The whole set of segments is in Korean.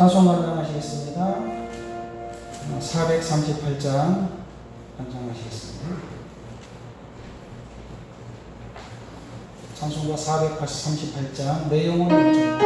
찬송 완성하시겠습니다. 438장 완성하시겠습니다. 찬송가 438장 내용은 좀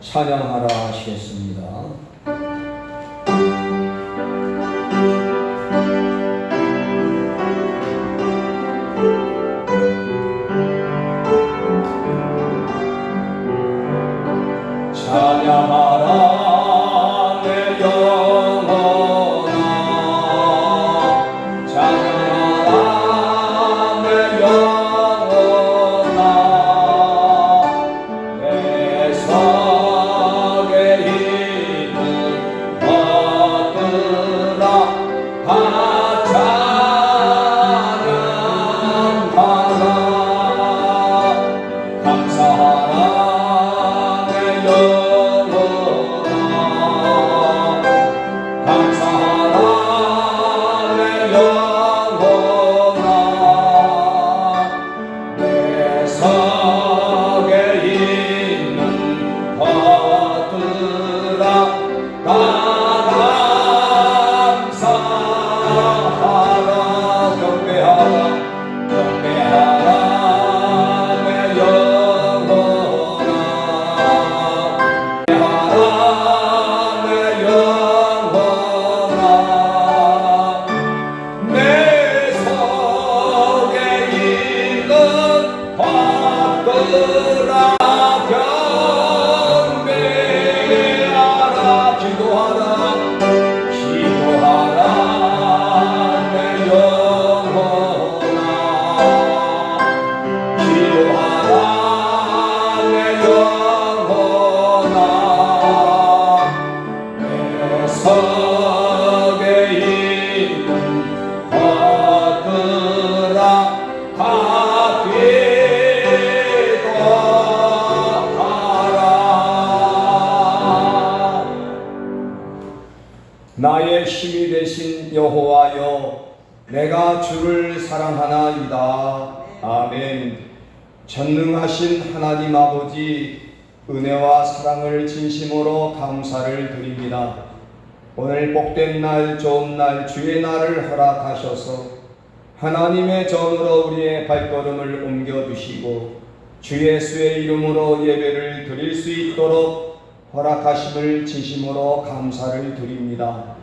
찬양하라 하시겠습니다. 찬양하라 내 영혼아, 찬양하라 내 영혼아, 내 속에 있는 것들아 다 찬양하라. 감사하라 내 영혼아, 감사하라 내 영혼아, 내 속에 있는 것들아 다 감사하라. 경배하라 경배하라 내 영혼아, 내 영혼아, 내 속에 있는 것들아 경배하라. 기도하라 기도하라 내 영혼아, 기도하라 내 영혼아, 내 속에 있는 것들아 다 기도하라. 나의 힘이 되신 여호와여, 내가 주를 사랑하나이다. 아멘. 전능하신 하나님 아버지, 은혜와 사랑을 진심으로 감사를 드립니다. 오늘 복된 날, 좋은 날, 주의 날을 허락하셔서 하나님의 전으로 우리의 발걸음을 옮겨주시고 주 예수의 이름으로 예배를 드릴 수 있도록 허락하심을 진심으로 감사를 드립니다.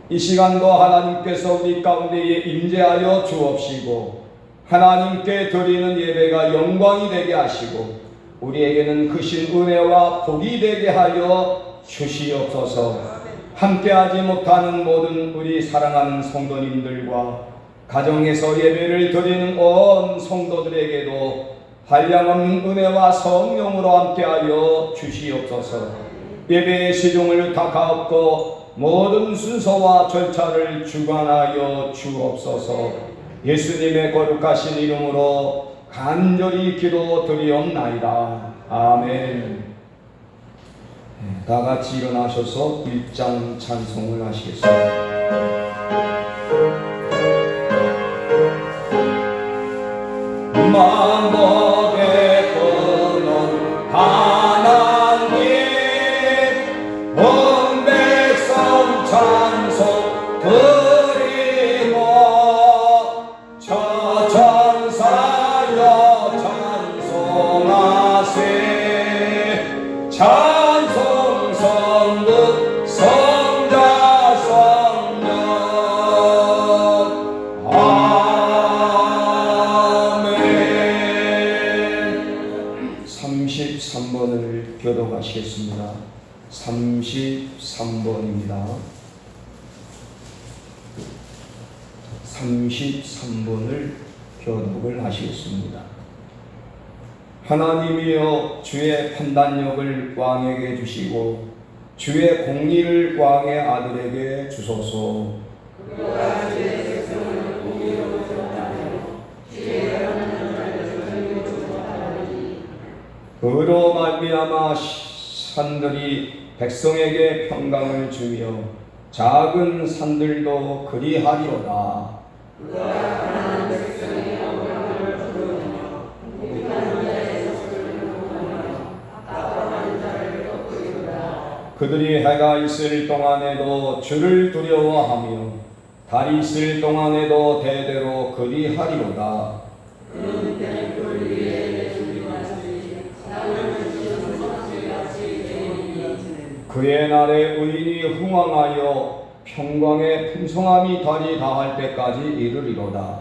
이 시간도 하나님께서 우리 가운데에 임재하여 주옵시고 하나님께 드리는 예배가 영광이 되게 하시고 우리에게는 크신 은혜와 복이 되게 하여 주시옵소서. 함께하지 못하는 모든 우리 사랑하는 성도님들과 가정에서 예배를 드리는 온 성도들에게도 한량없는 은혜와 성령으로 함께하여 주시옵소서. 예배의 시종을 닦아엎고 모든 순서와 절차를 주관하여 주옵소서. 예수님의 거룩하신 이름으로 간절히 기도드리옵나이다. 아멘. 다 같이 일어나셔서 1장 찬송을 하시겠습니다. 만복의 근원 하나님, 온 백성 찬송 드리고 저 천사여 찬송하세. 찬송 성부 성자 성령. 아멘. 33번을 교독하시겠습니다. 33번입니다. 33번을 교독을 하시겠습니다. 하나님이여, 주의 판단력을 왕에게 주시고 주의 공의를 왕의 아들에게 주소서. 그로 말미암아 산들이 백성에게 평강을 주며 작은 산들도 그리하리로다. 그들이 해가 있을 동안에도 주를 두려워하며 달이 있을 동안에도 대대로 그리하리로다. 그의 날에 의인이 흥왕하여 평강의 풍성함이 달이 다할 때까지 이르리로다.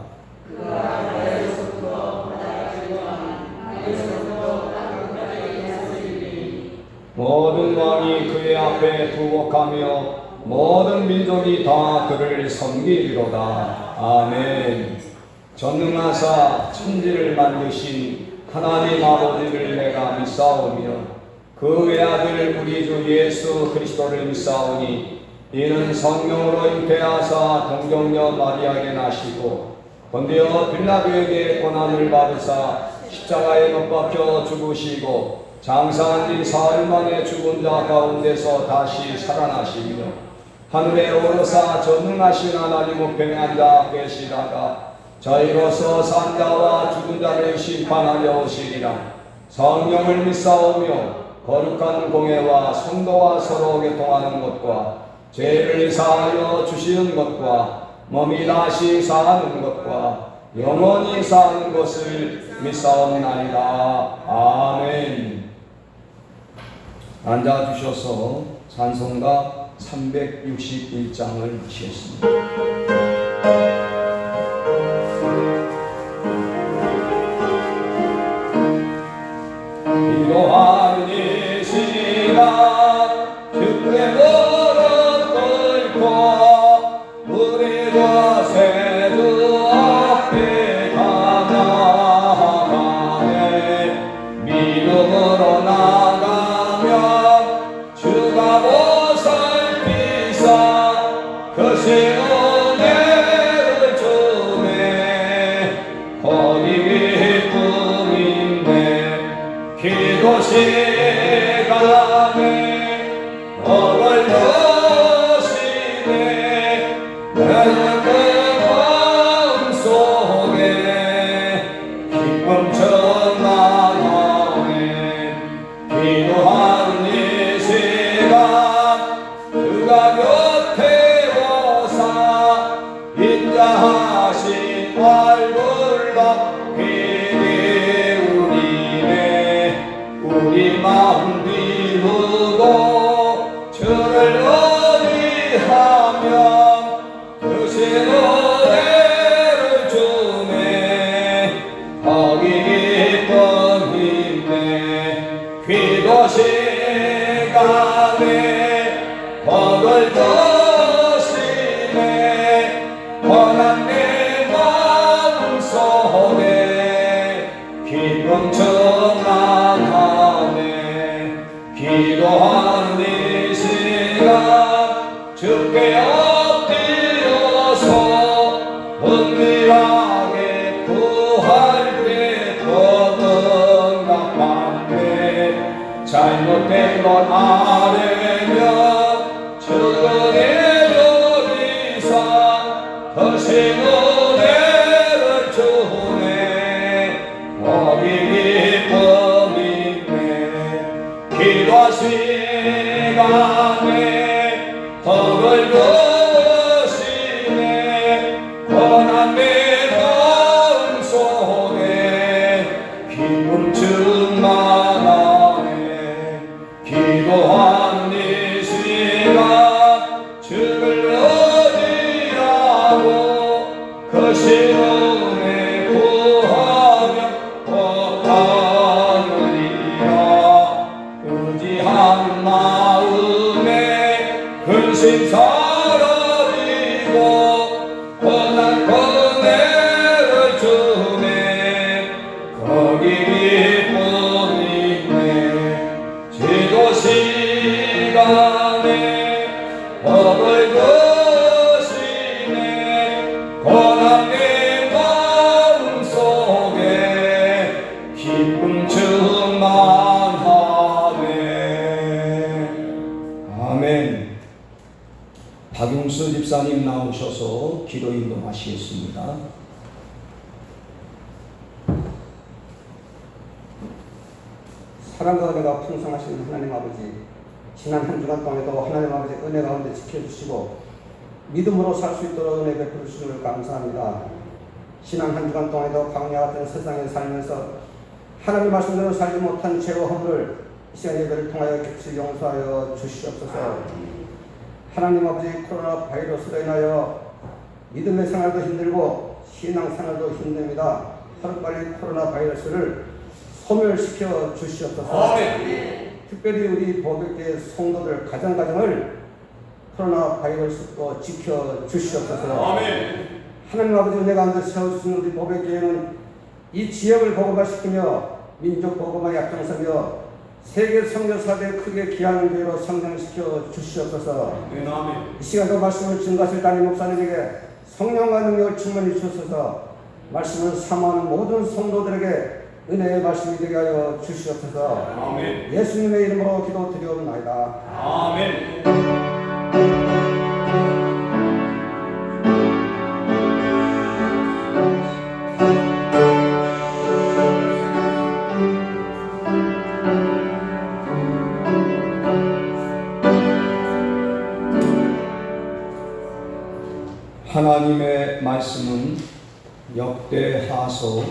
모든 왕이 그의 앞에 부복하며 모든 민족이 다 그를 섬기리로다. 아멘. 전능하사 천지를 만드신 하나님 아버지를 내가 믿사오며 그 외아들 우리 주 예수 그리스도를 믿사오니 이는 성령으로 잉태하사 동정녀 마리아에게 나시고 본디오 빌라도에게 고난을 받으사 십자가에 못 박혀 죽으시고 장사한 지 사흘 만에 죽은 자 가운데서 다시 살아나시며 하늘에 오르사 전능하신 하나님 우편에 앉아 계시다가 저희로서 산 자와 죽은 자를 심판하려 오시리라. 성령을 믿사오며 거룩한 공예와 성도와 서로 교통하는 것과 죄를 사하여 주시는 것과 몸이 다시 사는 것과 영원히 사는 것을 믿사옵나이다. 아멘. 앉아주셔서 찬송가 361장을 하시겠습니다. 이러한 이 시간 주의 무릎 꿇고 우리가 세주 앞에 나아가네. 믿음으로 나가면 주가 보살피사 그 은혜를 주네. 거기 기쁨인데 기도 시간에 어걸 넣으시네. 나는 그 마음 속에 기쁨 전하 기도할 때 떠든답한데 잘못된 것 아뢰며 주의 여기사 더신 은혜를 주네 거기 기쁨 있네 기도 시간에 덕을 주시네 고난의 마음 속에 기쁨 충만하네 기도한 이 시간 주를 의지하고 그 시험에 구하며 복하느니라 의지한 마음에 근심 사라지고 고난 은혜를 주네 거기 기쁨 있네 지도 시간에 법을 주시네 고난의 마음 속에 기쁨 충만하네. 아멘. 박용수 집사님 나오셔서 기도 인도하시겠습니다. 사랑과 은혜가 풍성하신 하나님 아버지, 지난 한 주간 동안에도 하나님 아버지 은혜 가운데 지켜주시고 믿음으로 살 수 있도록 은혜 베풀어 주심을 감사합니다. 지난 한 주간 동안에도 광야 같은 세상에 살면서 하나님 말씀대로 살지 못한 죄와 허물을 이 시간 예배를 통하여 객실 용서하여 주시옵소서. 하나님 아버지 코로나 바이러스로 인하여 믿음의 생활도 힘들고 신앙 생활도 힘듭니다. 하루빨리 코로나 바이러스를 소멸시켜 주시옵소서. 특별히 우리 보백교회 성도들 가정을 코로나 바이러스로 지켜 주시옵소서. 하나님 아버지 은혜 가운데 세워주신 우리 보백교회는 이 지역을 복음화시키며 민족 복음화 약정서며 세계 선교사대 크게 귀한 교회로 성장시켜 주시옵소서. 이 시간도 말씀을 증거하실 담임 목사님에게 성령과 능력을 충만히 주셔서 말씀을 사모하는 모든 성도들에게 은혜의 말씀이 되게 하여 주시옵소서. 아멘. 예수님의 이름으로 기도드리옵나이다. 아멘. 하나님의 말씀은 역대하서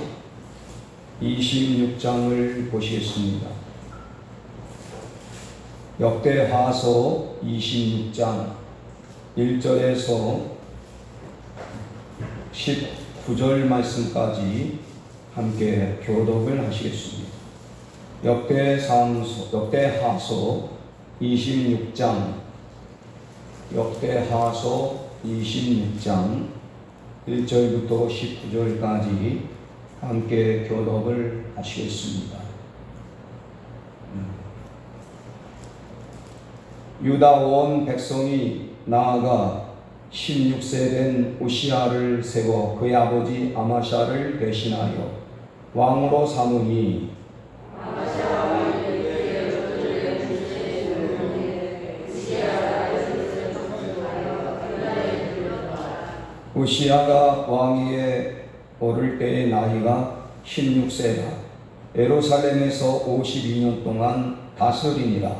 26장을 보시겠습니다. 역대하서 26장 1절에서 19절 말씀까지 함께 교독을 하시겠습니다. 역대하서 26장 26장 1절부터 19절까지 함께 교독을 하시겠습니다. 유다 온 백성이 나아가 16세 된 우시아를 세워 그의 아버지 아마샤를 대신하여 왕으로 삼으니 우시아가 왕위에 오를 때의 나이가 16세라 예루살렘에서 52년 동안 다스리니라.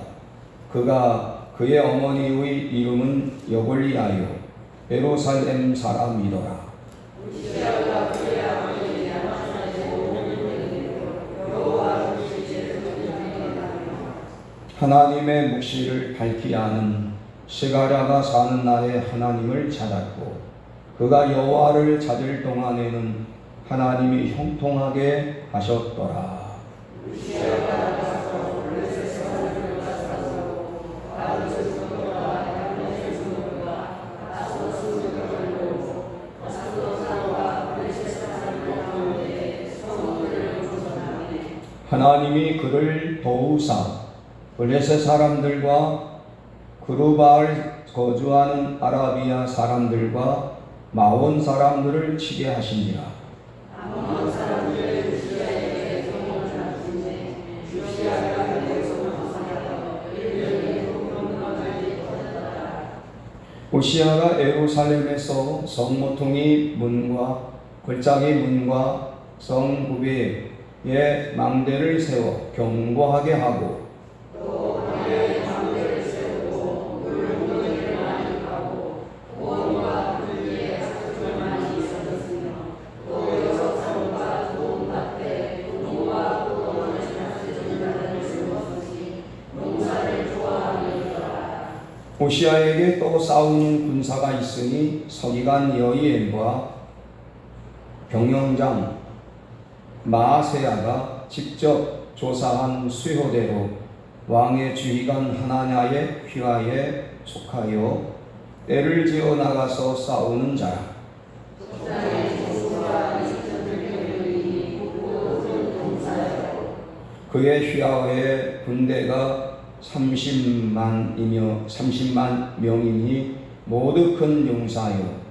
그가 그의 어머니의 이름은 여골리아요 예루살렘 사람이더라. 하나님의 묵시를 밝히 아는 스가랴가 사는 날에 하나님을 찾았고 그가 여호와를 찾을 동안에는 하나님이 형통하게 하셨더라. 하나님이 그를 도우사 블레셋 사람들과 그루바알 거주하는 아라비아 사람들과 마온 사람들을 치게 하시니라. 오시아가 예루살렘에서 성모퉁이 문과 골짜기 문과 성구비에 망대를 세워 견고하게 하고 오시아에게 또 싸우는 군사가 있으니 서기관 여이엘과 병영장 마아세야가 직접 조사한 수효대로 왕의 주의관 하나냐의 휘하에 속하여 때를 지어 나가서 싸우는 자라. 그의 휘하에 군대가 30만 명이니 모두 큰 용사요.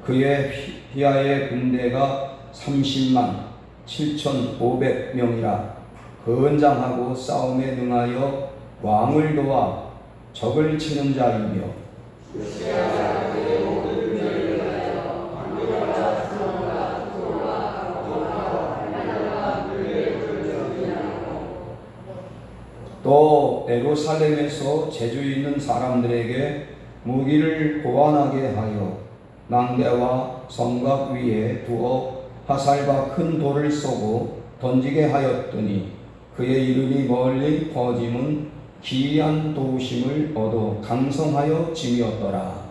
그의 휘하의 군대가 30만 7,500명이라 건장하고 싸움에 능하여 왕을 도와 적을 치는 자이며 또 예루살렘에서 재주 있는 사람들에게 무기를 고안하게 하여 망대와 성곽 위에 두어 화살과 큰 돌을 쏘고 던지게 하였더니 그의 이름이 멀리 퍼짐은 기이한 도우심을 얻어 강성하여 짐이었더라.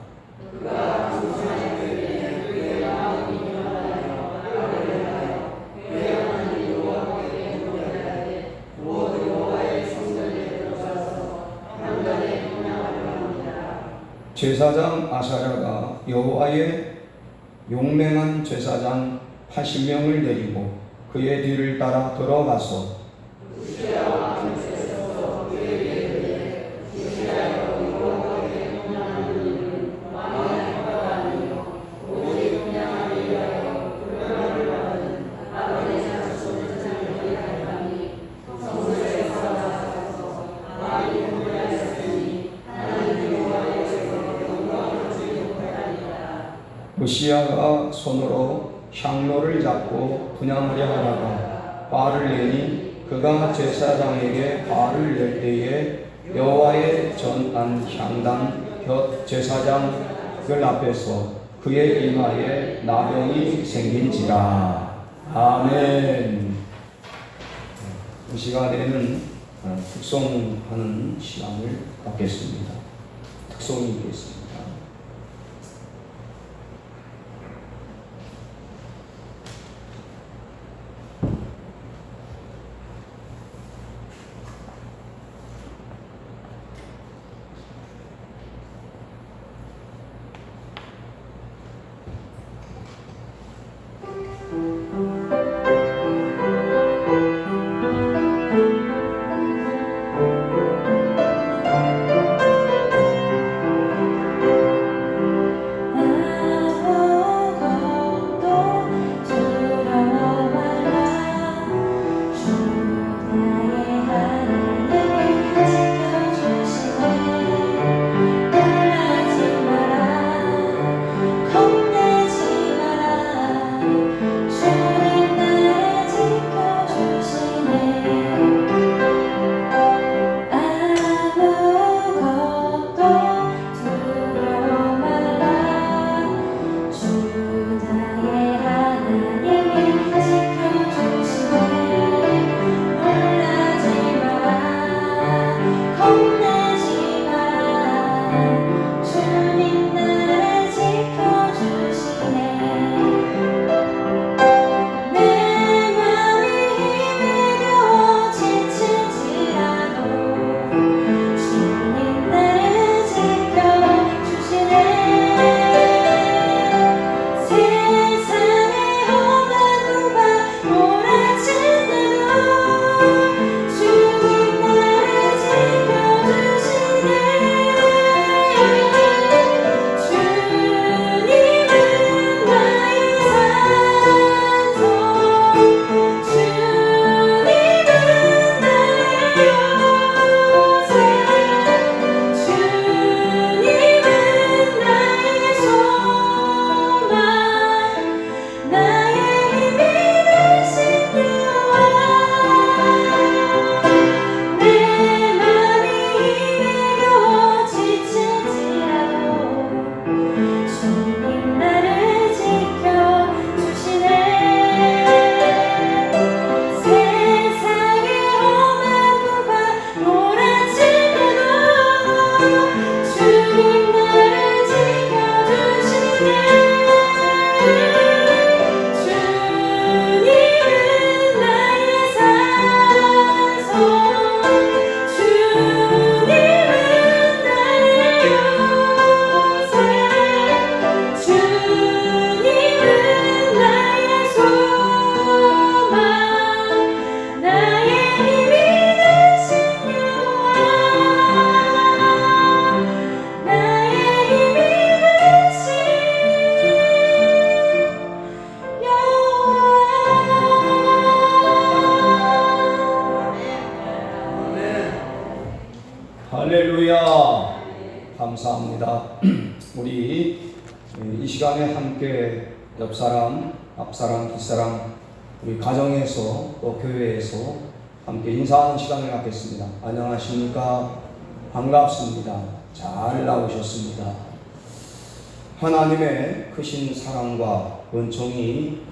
제사장 아사랴가 여호와의 용맹한 제사장 80명을 데리고 그의 뒤를 따라 들어가서 오시아가 손으로 향로를 잡고 분향하려 하다가 화를 내니 그가 제사장에게 화를 낼 때에 여호와의 전한 향단 곁 제사장들 앞에서 그의 이마에 나병이 생긴지라. 아멘. 이 시간에는 특송하는 시간을 갖겠습니다. 특송이 있겠습니다. 감사합니다. 우리 이 시간에 함께 옆사람, 앞사람, 뒷사람, 우리 가정에서 또 교회에서 함께 인사하는 시간을 갖겠습니다. 안녕하십니까? 반갑습니다. 잘 나오셨습니다. 하나님의 크신 사랑과 은총이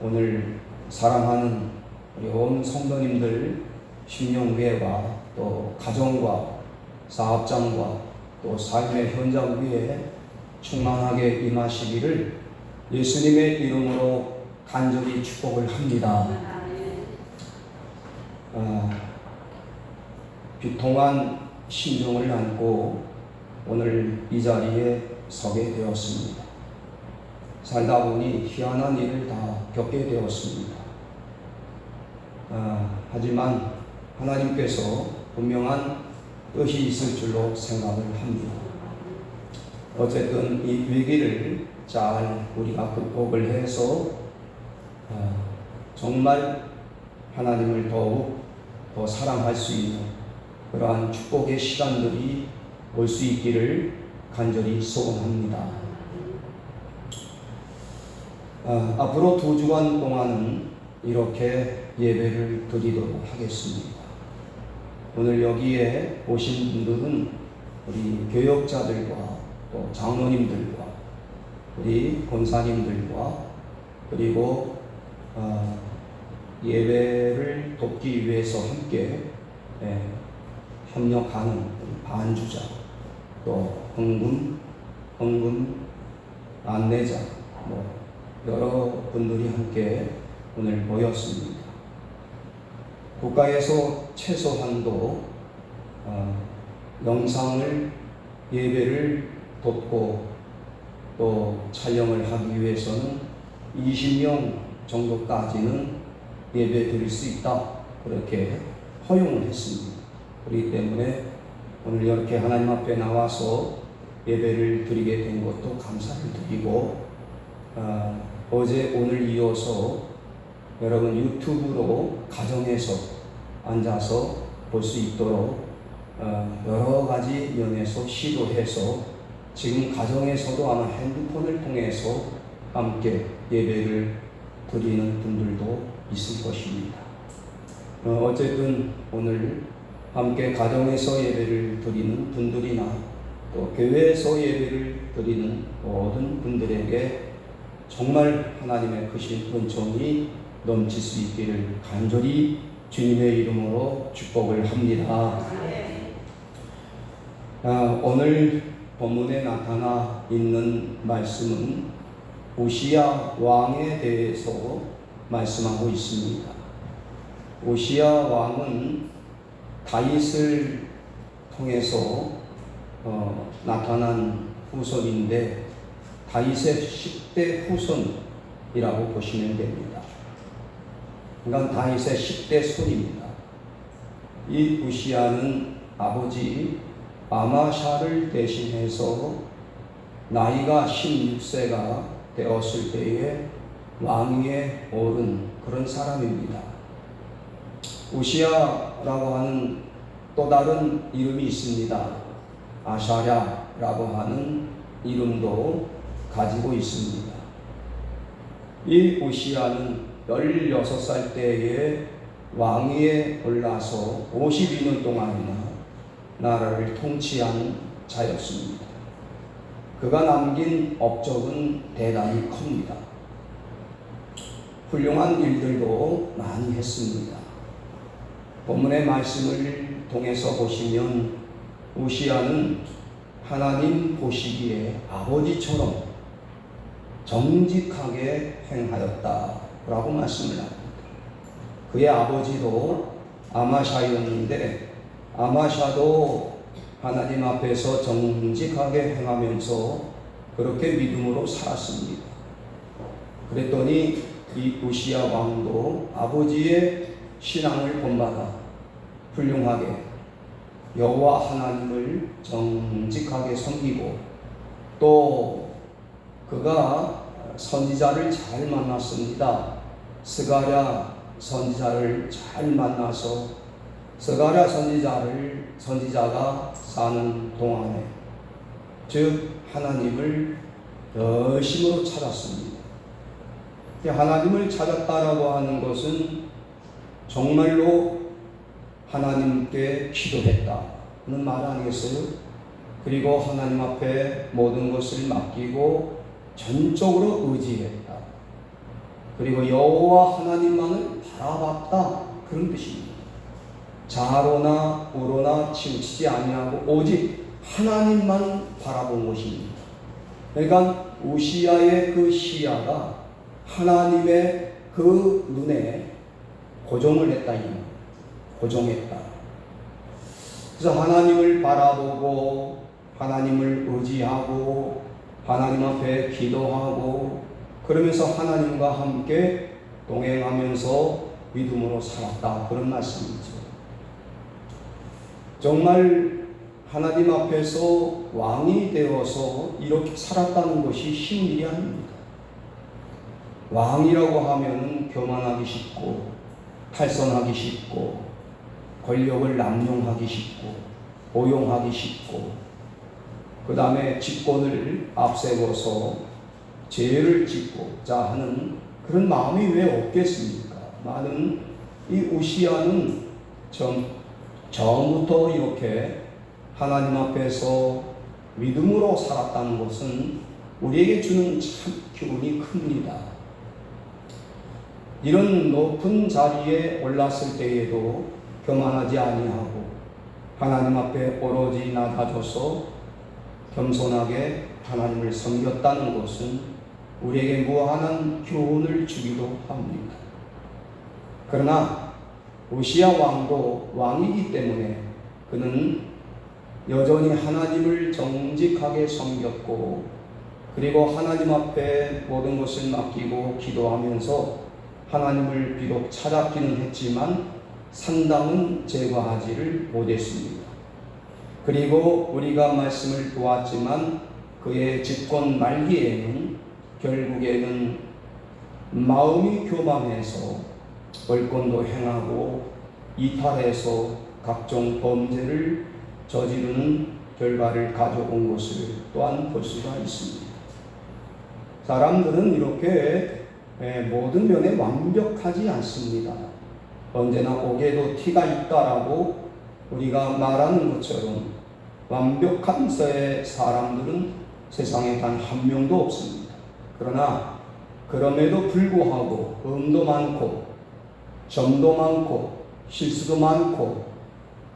오늘 사랑하는 우리 온 성도님들 심령위에와 또 가정과 사업장과 또 삶의 현장 위에 충만하게 임하시기를 예수님의 이름으로 간절히 축복을 합니다. 비통한 심정을 안고 오늘 이 자리에 서게 되었습니다. 살다 보니 희한한 일을 다 겪게 되었습니다. 하지만 하나님께서 분명한 뜻이 있을 줄로 생각을 합니다. 어쨌든 이 위기를 잘 우리가 극복을 해서 정말 하나님을 더욱 더 사랑할 수 있는 그러한 축복의 시간들이 올 수 있기를 간절히 소원합니다. 앞으로 2주간 동안은 이렇게 예배를 드리도록 하겠습니다. 오늘 여기에 오신 분들은 우리 교역자들과 또 장로님들과 우리 권사님들과 그리고 예배를 돕기 위해서 함께 협력하는 반주자 또 헌금 안내자 여러 분들이 함께 오늘 모였습니다. 국가에서 최소한도 영상을 예배를 돕고 또 촬영을 하기 위해서는 20명 정도까지는 예배 드릴 수 있다 그렇게 허용을 했습니다. 그렇기 때문에 오늘 이렇게 하나님 앞에 나와서 예배를 드리게 된 것도 감사를 드리고 어제 오늘 이어서 여러분 유튜브로 가정에서 앉아서 볼 수 있도록 여러 가지 면에서 시도해서 지금 가정에서도 아마 핸드폰을 통해서 함께 예배를 드리는 분들도 있을 것입니다. 어쨌든 오늘 함께 가정에서 예배를 드리는 분들이나 또 교회에서 예배를 드리는 모든 분들에게 정말 하나님의 크신 은총이 넘칠 수 있기를 간절히 주님의 이름으로 축복을 합니다. 오늘 본문에 나타나 있는 말씀은 우시야 왕에 대해서 말씀하고 있습니다. 우시야 왕은 다윗을 통해서 나타난 후손인데 다윗의 10대 후손이라고 보시면 됩니다. 그러니까 다윗의 10대 손입니다. 이 우시야는 아버지 아마샤를 대신해서 나이가 16세가 되었을 때에 왕위에 오른 그런 사람입니다. 우시야라고 하는 또 다른 이름이 있습니다. 아샤랴라고 하는 이름도 가지고 있습니다. 이 우시야는 16살 때에 왕위에 올라서 52년 동안이나 나라를 통치한 자였습니다. 그가 남긴 업적은 대단히 큽니다. 훌륭한 일들도 많이 했습니다. 본문의 말씀을 통해서 보시면 우시야는 하나님 보시기에 아버지처럼 정직하게 행하였다라고 말씀을 합니다. 그의 아버지도 아마샤였는데 아마샤도 하나님 앞에서 정직하게 행하면서 그렇게 믿음으로 살았습니다. 그랬더니 이 우시야 왕도 아버지의 신앙을 본받아 훌륭하게 여호와 하나님을 정직하게 섬기고 또 그가 선지자를 잘 만났습니다. 스가랴 선지자를 잘 만나서 스가랴 선지자가 사는 동안에 즉 하나님을 열심으로 찾았습니다. 하나님을 찾았다라고 하는 것은 정말로 하나님께 기도했다는 말 아니겠어요? 그리고 하나님 앞에 모든 것을 맡기고 전적으로 의지했다. 그리고 여호와 하나님만을 바라봤다. 그런 뜻입니다. 좌로나 우로나 치우치지 아니하고 오직 하나님만 바라본 것입니다. 그러니까 우시야의 그 시야가 하나님의 그 눈에 고정을 했다. 고정했다. 그래서 하나님을 바라보고 하나님을 의지하고 하나님 앞에 기도하고 그러면서 하나님과 함께 동행하면서 믿음으로 살았다. 그런 말씀이죠. 정말 하나님 앞에서 왕이 되어서 이렇게 살았다는 것이 쉬운 일이 아닙니다. 왕이라고 하면 교만하기 쉽고 탈선하기 쉽고 권력을 남용하기 쉽고 오용하기 쉽고 그 다음에 직권을 앞세워서 죄를 짓고자 하는 그런 마음이 왜 없겠습니까? 많은 이 우시야는 처음부터 이렇게 하나님 앞에서 믿음으로 살았다는 것은 우리에게 주는 참 교훈이 큽니다. 이런 높은 자리에 올랐을 때에도 교만하지 아니하고 하나님 앞에 오로지 낮아져서 겸손하게 하나님을 섬겼다는 것은 우리에게 무한한 교훈을 주기도 합니다. 그러나 우시야 왕도 왕이기 때문에 그는 여전히 하나님을 정직하게 섬겼고 그리고 하나님 앞에 모든 것을 맡기고 기도하면서 하나님을 비록 찾았기는 했지만 상당은 제거하지를 못했습니다. 그리고 우리가 말씀을 보았지만 그의 집권 말기에는 결국에는 마음이 교만해서 벌권도 행하고 이탈해서 각종 범죄를 저지르는 결과를 가져온 것을 또한 볼 수가 있습니다. 사람들은 이렇게 모든 면에 완벽하지 않습니다. 언제나 옥에도 티가 있다라고 우리가 말하는 것처럼 완벽한 사람들은 세상에 단 한 명도 없습니다. 그러나 그럼에도 불구하고 음도 많고 점도 많고 실수도 많고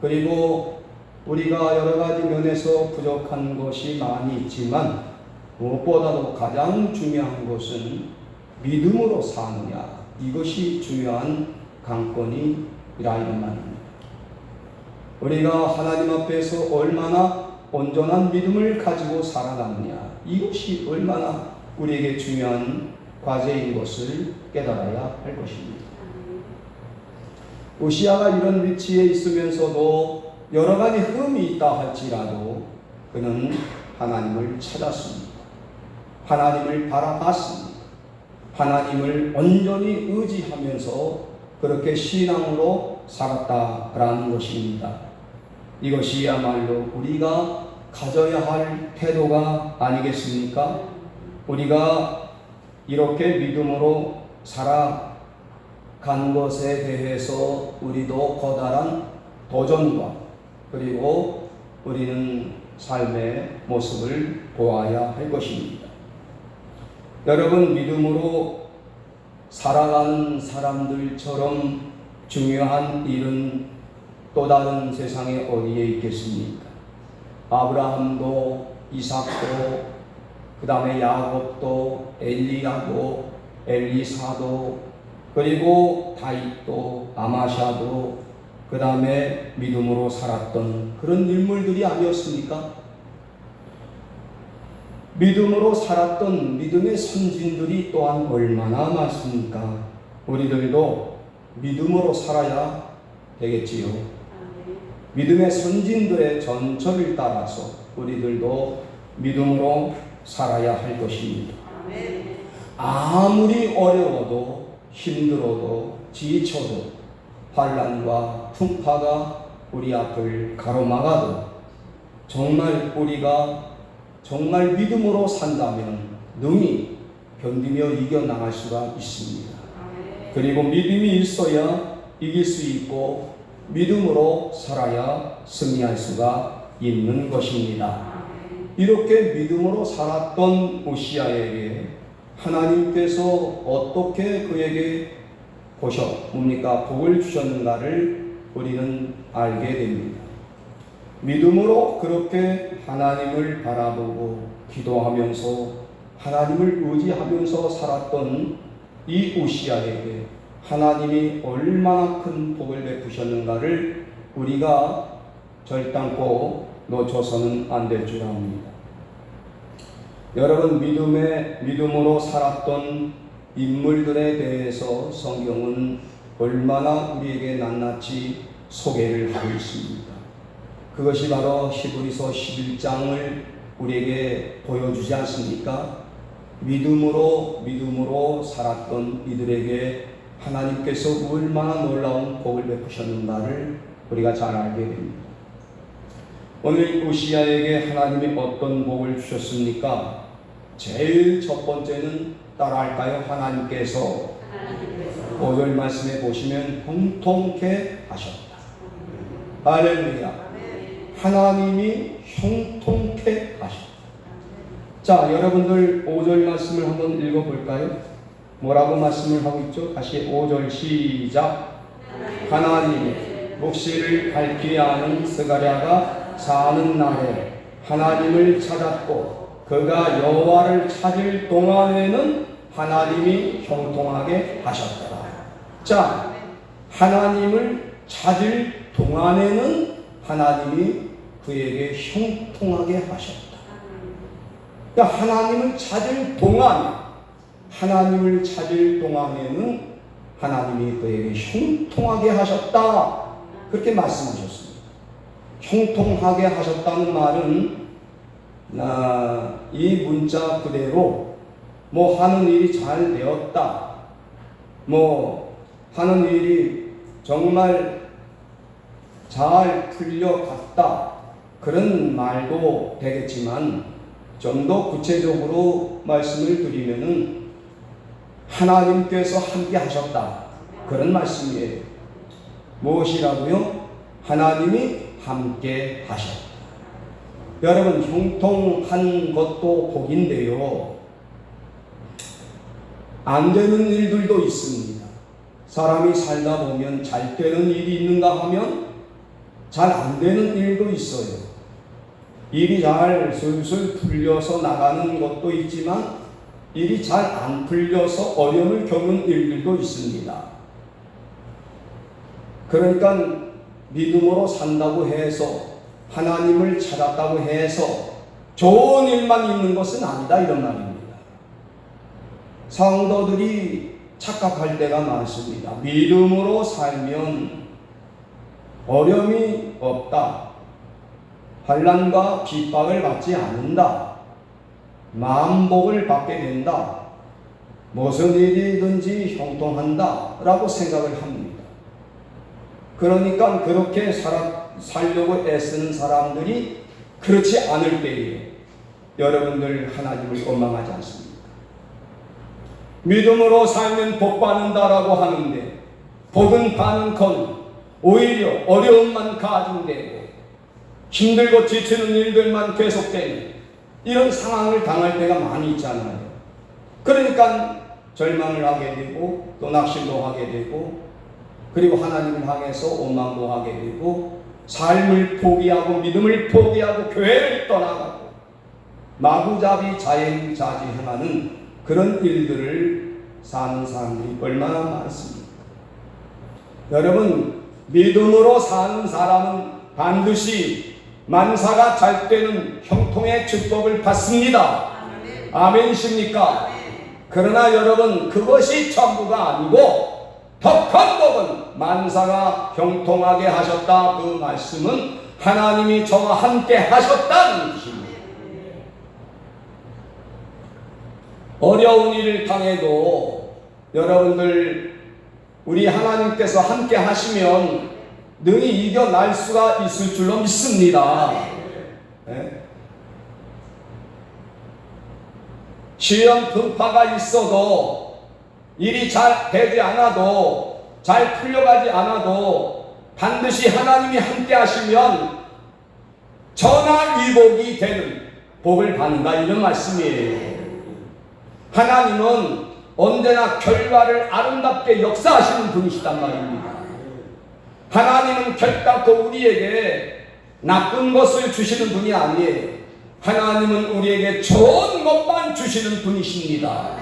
그리고 우리가 여러 가지 면에서 부족한 것이 많이 있지만 무엇보다도 가장 중요한 것은 믿음으로 사느냐, 이것이 중요한 관건이라 이런 말입니다. 우리가 하나님 앞에서 얼마나 온전한 믿음을 가지고 살아가느냐, 이것이 얼마나 우리에게 중요한 과제인 것을 깨달아야 할 것입니다. 우시야가 이런 위치에 있으면서도 여러 가지 흠이 있다 할지라도 그는 하나님을 찾았습니다. 하나님을 바라봤습니다. 하나님을 온전히 의지하면서 그렇게 신앙으로 살았다라는 것입니다. 이것이야말로 우리가 가져야 할 태도가 아니겠습니까? 우리가 이렇게 믿음으로 살아간 것에 대해서 우리도 커다란 도전과 그리고 우리는 삶의 모습을 보아야 할 것입니다. 여러분, 믿음으로 살아가는 사람들처럼 중요한 일은 또 다른 세상에 어디에 있겠습니까? 아브라함도 이삭도 그 다음에 야곱도 엘리야도 엘리사도 그리고 다윗도 아마샤도 그 다음에 믿음으로 살았던 그런 인물들이 아니었습니까? 믿음으로 살았던 믿음의 선진들이 또한 얼마나 많습니까? 우리들도 믿음으로 살아야 되겠지요. 믿음의 선진들의 전철을 따라서 우리들도 믿음으로 살아야 할 것입니다. 아무리 어려워도 힘들어도 지쳐도 환난과 풍파가 우리 앞을 가로막아도 정말 우리가 정말 믿음으로 산다면 능히 견디며 이겨나갈 수가 있습니다. 그리고 믿음이 있어야 이길 수 있고 믿음으로 살아야 승리할 수가 있는 것입니다. 이렇게 믿음으로 살았던 오시아에게 하나님께서 어떻게 그에게 복을 주셨는가를 우리는 알게 됩니다. 믿음으로 그렇게 하나님을 바라보고 기도하면서 하나님을 의지하면서 살았던 이 오시아에게 하나님이 얼마나 큰 복을 베푸셨는가를 우리가 절단코 놓쳐서는 안 될 줄 압니다. 여러분, 믿음으로 살았던 인물들에 대해서 성경은 얼마나 우리에게 낱낱이 소개를 하고 있습니다. 그것이 바로 히브리서 11장을 우리에게 보여주지 않습니까? 믿음으로 살았던 이들에게 하나님께서 얼마나 놀라운 복을 베푸셨는가를 우리가 잘 알게 됩니다. 오늘 오시아에게 하나님이 어떤 복을 주셨습니까? 제일 첫 번째는 따라할까요? 하나님께서 5절 말씀에 보시면 형통케 하셨다. 할렐루야. 하나님이 형통케 하셨다. 자, 여러분들 5절 말씀을 한번 읽어볼까요? 뭐라고 말씀을 하고 있죠? 다시 5절 시작. 하나님이 묵시를 밝히 아는 스가랴가 사는 날에 하나님을 찾았고 그가 여호와를 찾을 동안에는 하나님이 형통하게 하셨더라. 자, 하나님을 찾을 동안에는 하나님이 그에게 형통하게 하셨다. 그러니까 하나님을 찾을 동안에는 하나님이 그에게 형통하게 하셨다. 그렇게 말씀하셨습니다. 형통하게 하셨다는 말은 이 문자 그대로 하는 일이 잘 되었다, 하는 일이 정말 잘 풀려갔다, 그런 말도 되겠지만 좀 더 구체적으로 말씀을 드리면은 하나님께서 함께 하셨다, 그런 말씀이에요. 무엇이라고요? 하나님이 함께 하셨다. 여러분, 형통한 것도 복인데요, 안 되는 일들도 있습니다. 사람이 살다 보면 잘 되는 일이 있는가 하면 잘 안 되는 일도 있어요. 일이 잘 슬슬 풀려서 나가는 것도 있지만 일이 잘 안 풀려서 어려움을 겪는 일들도 있습니다. 그러니까 믿음으로 산다고 해서, 하나님을 찾았다고 해서 좋은 일만 있는 것은 아니다, 이런 말입니다. 성도들이 착각할 때가 많습니다. 믿음으로 살면 어려움이 없다, 환난과 핍박을 받지 않는다, 만복을 받게 된다, 무슨 일이든지 형통한다 라고 생각을 합니다. 그러니까 그렇게 살려고 애쓰는 사람들이 그렇지 않을 때에 여러분들 하나님을 원망하지 않습니까? 믿음으로 살면 복 받는다라고 하는데 복은 받는건 오히려 어려움만 가중되고 힘들고 지치는 일들만 계속되는 이런 상황을 당할 때가 많이 있잖아요. 그러니까 절망을 하게 되고 또 낙심도 하게 되고 그리고 하나님을 향해서 원망도 하게 되고 삶을 포기하고 믿음을 포기하고 교회를 떠나가고 마구잡이 자행자지하는 그런 일들을 사는 사람들이 얼마나 많습니까? 여러분, 믿음으로 사는 사람은 반드시 만사가 잘 되는 형통의 축복을 받습니다. 아멘이십니까? 그러나 여러분, 그것이 전부가 아니고 더 큰 복은 만사가 형통하게 하셨다, 그 말씀은 하나님이 저와 함께 하셨다는 뜻입니다. 어려운 일을 당해도 여러분들, 우리 하나님께서 함께 하시면 능히 이겨날 수가 있을 줄로 믿습니다. 네? 시험 분파가 있어도 일이 잘 되지 않아도 잘 풀려가지 않아도 반드시 하나님이 함께 하시면 전화위복이 되는 복을 받는다, 이런 말씀이에요. 하나님은 언제나 결과를 아름답게 역사하시는 분이시단 말입니다. 하나님은 결단코 우리에게 나쁜 것을 주시는 분이 아니에요. 하나님은 우리에게 좋은 것만 주시는 분이십니다.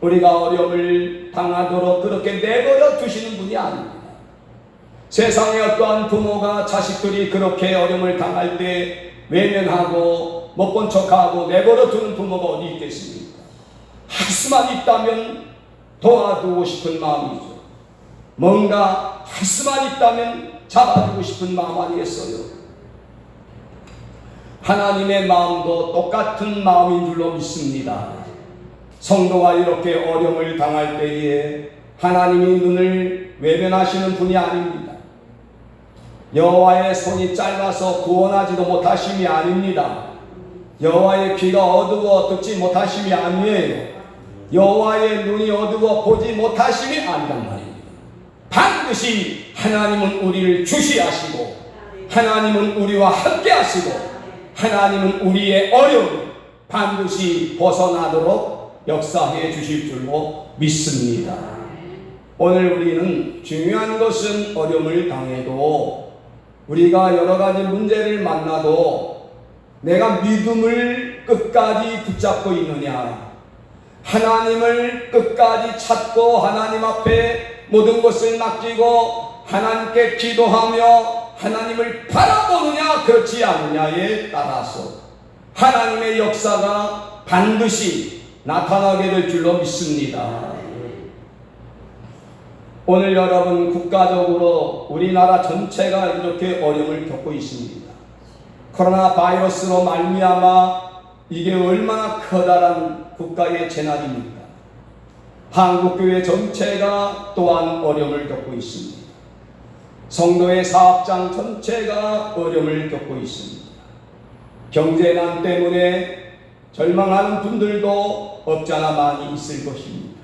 우리가 어려움을 당하도록 그렇게 내버려 두시는 분이 아닙니다. 세상에 어떠한 부모가 자식들이 그렇게 어려움을 당할 때 외면하고 못 본 척하고 내버려 두는 부모가 어디 있겠습니까? 할 수만 있다면 도와주고 싶은 마음이죠. 뭔가 할 수만 있다면 잡아주고 싶은 마음 아니겠어요? 하나님의 마음도 똑같은 마음인 줄로 믿습니다. 성도가 이렇게 어려움을 당할 때에 하나님이 눈을 외면하시는 분이 아닙니다. 여호와의 손이 짧아서 구원하지도 못하심이 아닙니다. 여호와의 귀가 어두워 듣지 못하심이 아니에요. 여호와의 눈이 어두워 보지 못하심이 아니란 말입니다. 반드시 하나님은 우리를 주시하시고 하나님은 우리와 함께 하시고 하나님은 우리의 어려움을 반드시 벗어나도록 역사해 주실 줄로 믿습니다. 오늘 우리는 중요한 것은 어려움을 당해도 우리가 여러 가지 문제를 만나도 내가 믿음을 끝까지 붙잡고 있느냐, 하나님을 끝까지 찾고 하나님 앞에 모든 것을 맡기고 하나님께 기도하며 하나님을 바라보느냐 그렇지 않느냐에 따라서 하나님의 역사가 반드시 나타나게 될 줄로 믿습니다. 오늘 여러분, 국가적으로 우리나라 전체가 이렇게 어려움을 겪고 있습니다. 코로나 바이러스로 말미암아 이게 얼마나 커다란 국가의 재난입니까? 한국교회 전체가 또한 어려움을 겪고 있습니다. 성도의 사업장 전체가 어려움을 겪고 있습니다. 경제난 때문에 절망하는 분들도 없지 않아 많이 있을 것입니다.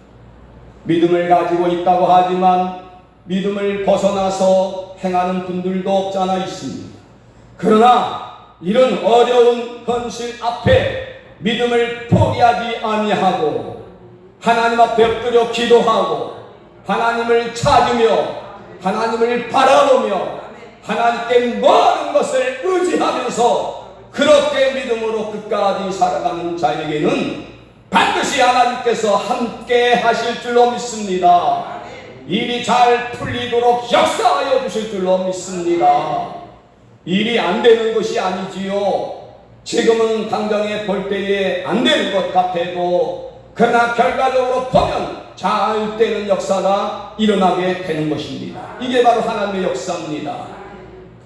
믿음을 가지고 있다고 하지만 믿음을 벗어나서 행하는 분들도 없지 않아 있습니다. 그러나 이런 어려운 현실 앞에 믿음을 포기하지 아니하고 하나님 앞에 엎드려 기도하고 하나님을 찾으며 하나님을 바라보며 하나님께 모든 것을 의지하면서 그렇게 믿음으로 끝까지 살아가는 자에게는 반드시 하나님께서 함께 하실 줄로 믿습니다. 일이 잘 풀리도록 역사하여 주실 줄로 믿습니다. 일이 안 되는 것이 아니지요. 지금은 당장에 볼 때에 안 되는 것 같아도 그러나 결과적으로 보면 잘 되는 역사가 일어나게 되는 것입니다. 이게 바로 하나님의 역사입니다.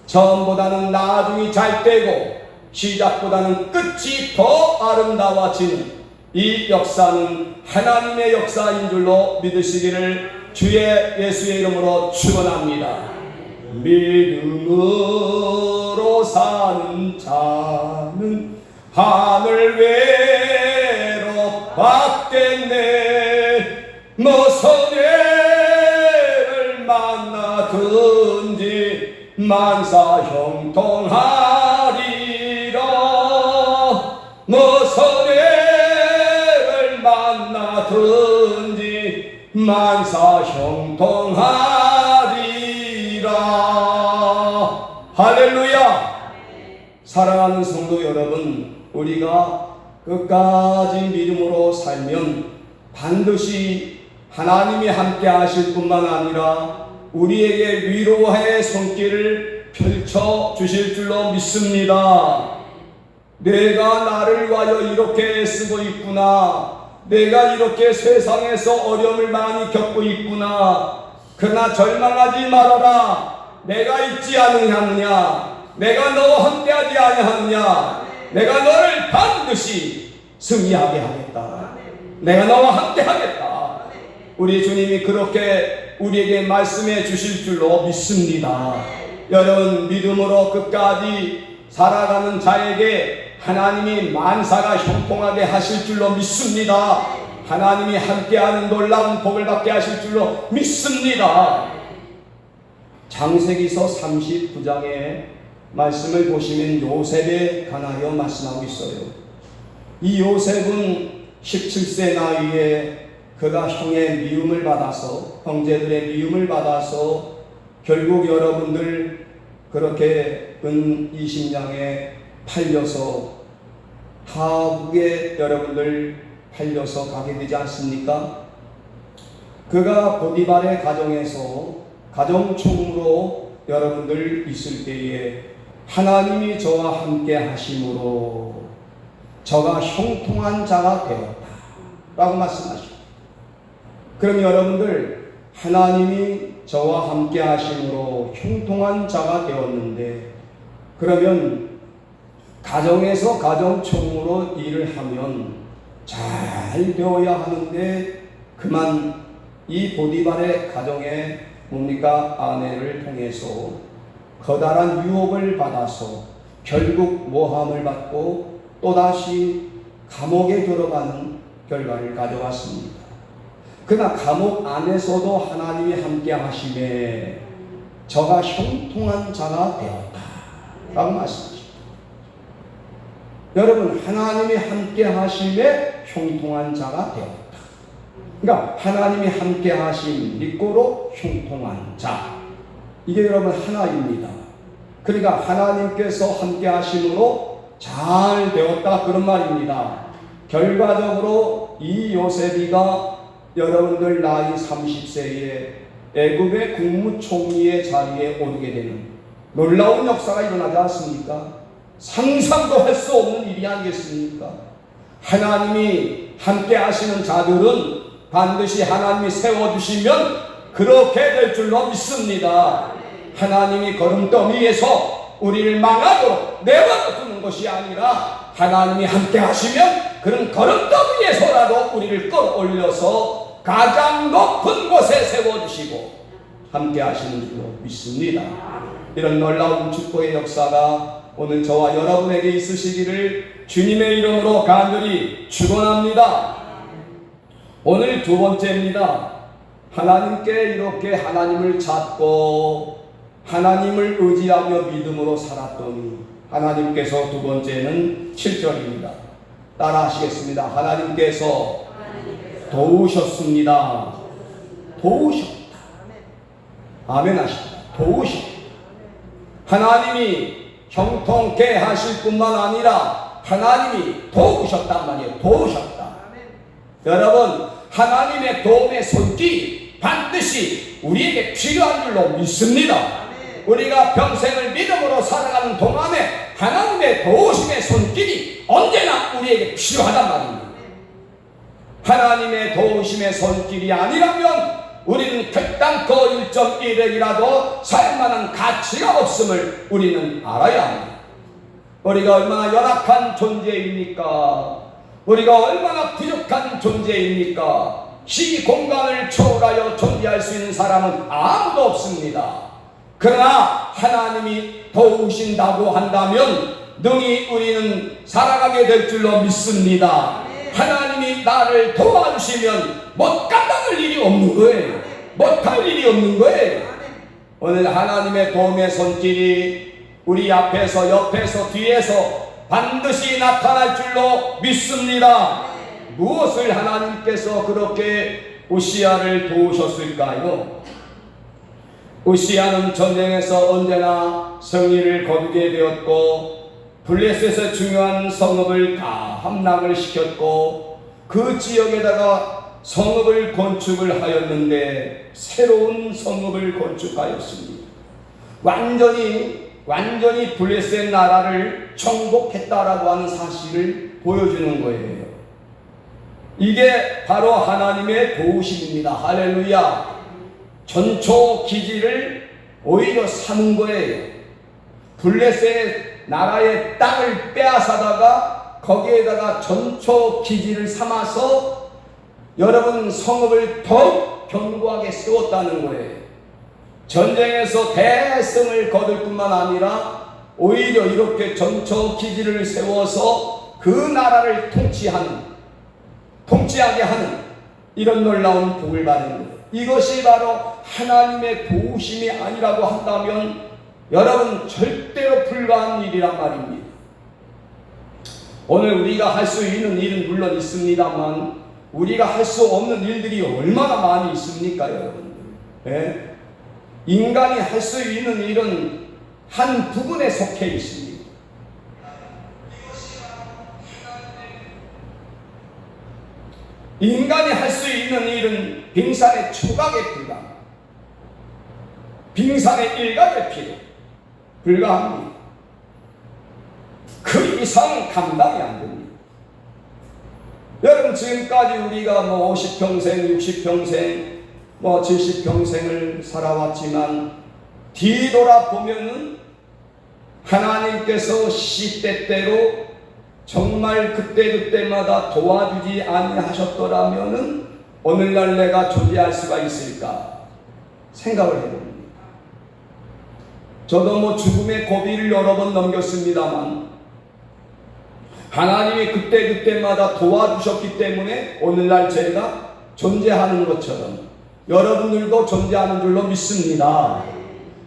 처음보다는 나중이 잘 되고 시작보다는 끝이 더 아름다워지는 이 역사는 하나님의 역사인 줄로 믿으시기를 주의 예수의 이름으로 축원합니다. 믿음으로 사는 자는 하늘 외로 받겠네. 무슨 애를 만나든지 만사 형통하리라. 무슨 애를 만나든지 만사 형통하리라. 할렐루야. 사랑하는 성도 여러분, 우리가 끝까지 믿음으로 살면 반드시 하나님이 함께 하실 뿐만 아니라 우리에게 위로의 손길을 펼쳐 주실 줄로 믿습니다. 내가 나를 위하여 이렇게 쓰고 있구나. 내가 이렇게 세상에서 어려움을 많이 겪고 있구나. 그러나 절망하지 말아라. 내가 있지 않느냐. 내가 너와 함께하지 아니하느냐. 내가 너를 반드시 승리하게 하겠다. 내가 너와 함께하겠다. 우리 주님이 그렇게 우리에게 말씀해 주실 줄로 믿습니다. 여러분, 믿음으로 끝까지 살아가는 자에게 하나님이 만사가 형통하게 하실 줄로 믿습니다. 하나님이 함께하는 놀라운 복을 받게 하실 줄로 믿습니다. 창세기서 39장의 말씀을 보시면 요셉에 관하여 말씀하고 있어요. 이 요셉은 17세 나이에 그가 형의 미움을 받아서, 형제들의 미움을 받아서 결국 여러분들 그렇게 은 20냥에 팔려서 타국에 여러분들 팔려서 가게 되지 않습니까? 그가 보디발의 가정에서 가정총무로 여러분들 있을 때에 하나님이 저와 함께 하심으로 저가 형통한 자가 되었다 라고 말씀하십니다. 그럼 여러분들 하나님이 저와 함께 하심으로 형통한 자가 되었는데, 그러면 가정에서 가정총무로 일을 하면 잘 되어야 하는데, 그만 이 보디발의 가정에 뭡니까? 아내를 통해서 커다란 유혹을 받아서 결국 모함을 받고 또다시 감옥에 들어가는 결과를 가져왔습니다. 그러나 감옥 안에서도 하나님이 함께 하심에 저가 형통한 자가 되었다 라고 말씀하십니다. 여러분, 하나님이 함께 하심에 형통한 자가 되었다. 그러니까 하나님이 함께 하심 믿고로 형통한 자, 이게 여러분 하나입니다. 그러니까 하나님께서 함께 하심으로 잘 되었다 그런 말입니다. 결과적으로 이 요셉이가 여러분들 나이 30세에 애굽의 국무총리의 자리에 오르게 되는 놀라운 역사가 일어나지 않습니까? 상상도 할 수 없는 일이 아니겠습니까? 하나님이 함께 하시는 자들은 반드시 하나님이 세워주시면 그렇게 될 줄로 믿습니다. 하나님이 걸음더미에서 우리를 망하도록 내버려두는 것이 아니라 하나님이 함께 하시면 그런 걸음더미에서라도 우리를 끌어올려서 가장 높은 곳에 세워주시고 함께 하시는 줄로 믿습니다. 이런 놀라운 축복의 역사가 오늘 저와 여러분에게 있으시기를 주님의 이름으로 간절히 축원합니다. 오늘 두 번째입니다. 하나님께 이렇게 하나님을 찾고 하나님을 의지하며 믿음으로 살았더니, 하나님께서 두 번째는 7절입니다. 따라 하시겠습니다. 하나님께서 도우셨습니다. 도우셨다. 아멘 하십니다. 도우셨다. 하나님이 형통케 하실 뿐만 아니라 하나님이 도우셨단 말이에요. 도우셨다. 여러분, 하나님의 도움의 손길이 반드시 우리에게 필요한 줄로 믿습니다. 우리가 평생을 믿음으로 살아가는 동안에 하나님의 도우심의 손길이 언제나 우리에게 필요하단 말입니다. 하나님의 도우심의 손길이 아니라면 우리는 결단코 1.1액이라도 사용만한 가치가 없음을 우리는 알아야 합니다. 우리가 얼마나 열악한 존재입니까? 우리가 얼마나 부족한 존재입니까? 이 공간을 초월하여 존재할 수 있는 사람은 아무도 없습니다. 그러나 하나님이 도우신다고 한다면 능히 우리는 살아가게 될 줄로 믿습니다. 하나님이 나를 도와주시면 못 감당할 일이 없는 거예요. 못할 일이 없는 거예요. 오늘 하나님의 도움의 손길이 우리 앞에서, 옆에서, 뒤에서 반드시 나타날 줄로 믿습니다. 무엇을 하나님께서 그렇게 우시야를 도우셨을까요? 우시야는 전쟁에서 언제나 승리를 거두게 되었고, 블레셋의 중요한 성읍을 다 함락을 시켰고, 그 지역에다가 성읍을 건축을 하였는데 새로운 성읍을 건축하였습니다. 완전히 블레셋 나라를 정복했다라고 하는 사실을 보여주는 거예요. 이게 바로 하나님의 도우심입니다. 할렐루야. 전초 기지를 오히려 사는 거예요. 블레셋 나라의 땅을 빼앗아다가 거기에다가 전초 기지를 삼아서 여러분 성읍을 더욱 견고하게 세웠다는 거예요. 전쟁에서 대승을 거둘 뿐만 아니라 오히려 이렇게 전처 기지를 세워서 그 나라를 통치하게 하는 이런 놀라운 복을 받는 거예요. 이것이 바로 하나님의 도우심이 아니라고 한다면 여러분 절대로 불가한 일이란 말입니다. 오늘 우리가 할 수 있는 일은 물론 있습니다만 우리가 할 수 없는 일들이 얼마나 많이 있습니까, 여러분들? 예? 인간이 할 수 있는 일은 한 부분에 속해 있습니다. 인간이 할 수 있는 일은 빙산의 초각에 불과합니다. 빙산의 일각에 불과합니다. 그 이상 감당이 안 됩니다. 여러분, 지금까지 우리가 50평생, 60평생, 70평생을 살아왔지만 뒤돌아보면은 하나님께서 시때때로 정말 그때마다 도와주지 아니하셨더라면은 오늘날 내가 존재할 수가 있을까 생각을 해봅니다. 저도 죽음의 고비를 여러 번 넘겼습니다만 하나님이 그때마다 도와주셨기 때문에 오늘날 제가 존재하는 것처럼 여러분들도 존재하는 줄로 믿습니다.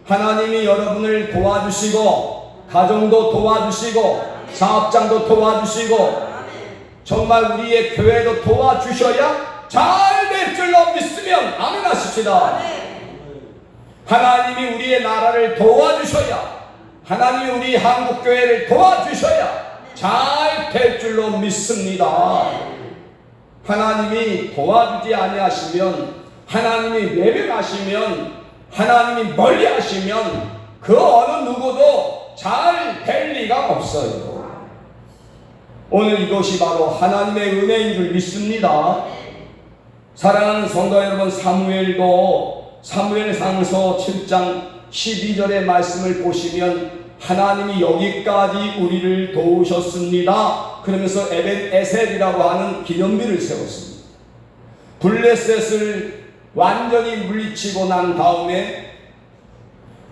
하나님이 여러분을 도와주시고 가정도 도와주시고 사업장도 도와주시고 정말 우리의 교회도 도와주셔야 잘 될 줄로 믿으면 아멘 하십시다. 하나님이 우리의 나라를 도와주셔야, 하나님이 우리 한국교회를 도와주셔야 잘 될 줄로 믿습니다. 하나님이 도와주지 아니하시면, 하나님이 외면하시면, 하나님이 멀리하시면 그 어느 누구도 잘 될 리가 없어요. 오늘 이것이 바로 하나님의 은혜인 줄 믿습니다. 사랑하는 성도 여러분, 사무엘상서 7장 12절의 말씀을 보시면 하나님이 여기까지 우리를 도우셨습니다. 그러면서 에벤에셀이라고 하는 기념비를 세웠습니다. 블레셋을 완전히 물리치고 난 다음에,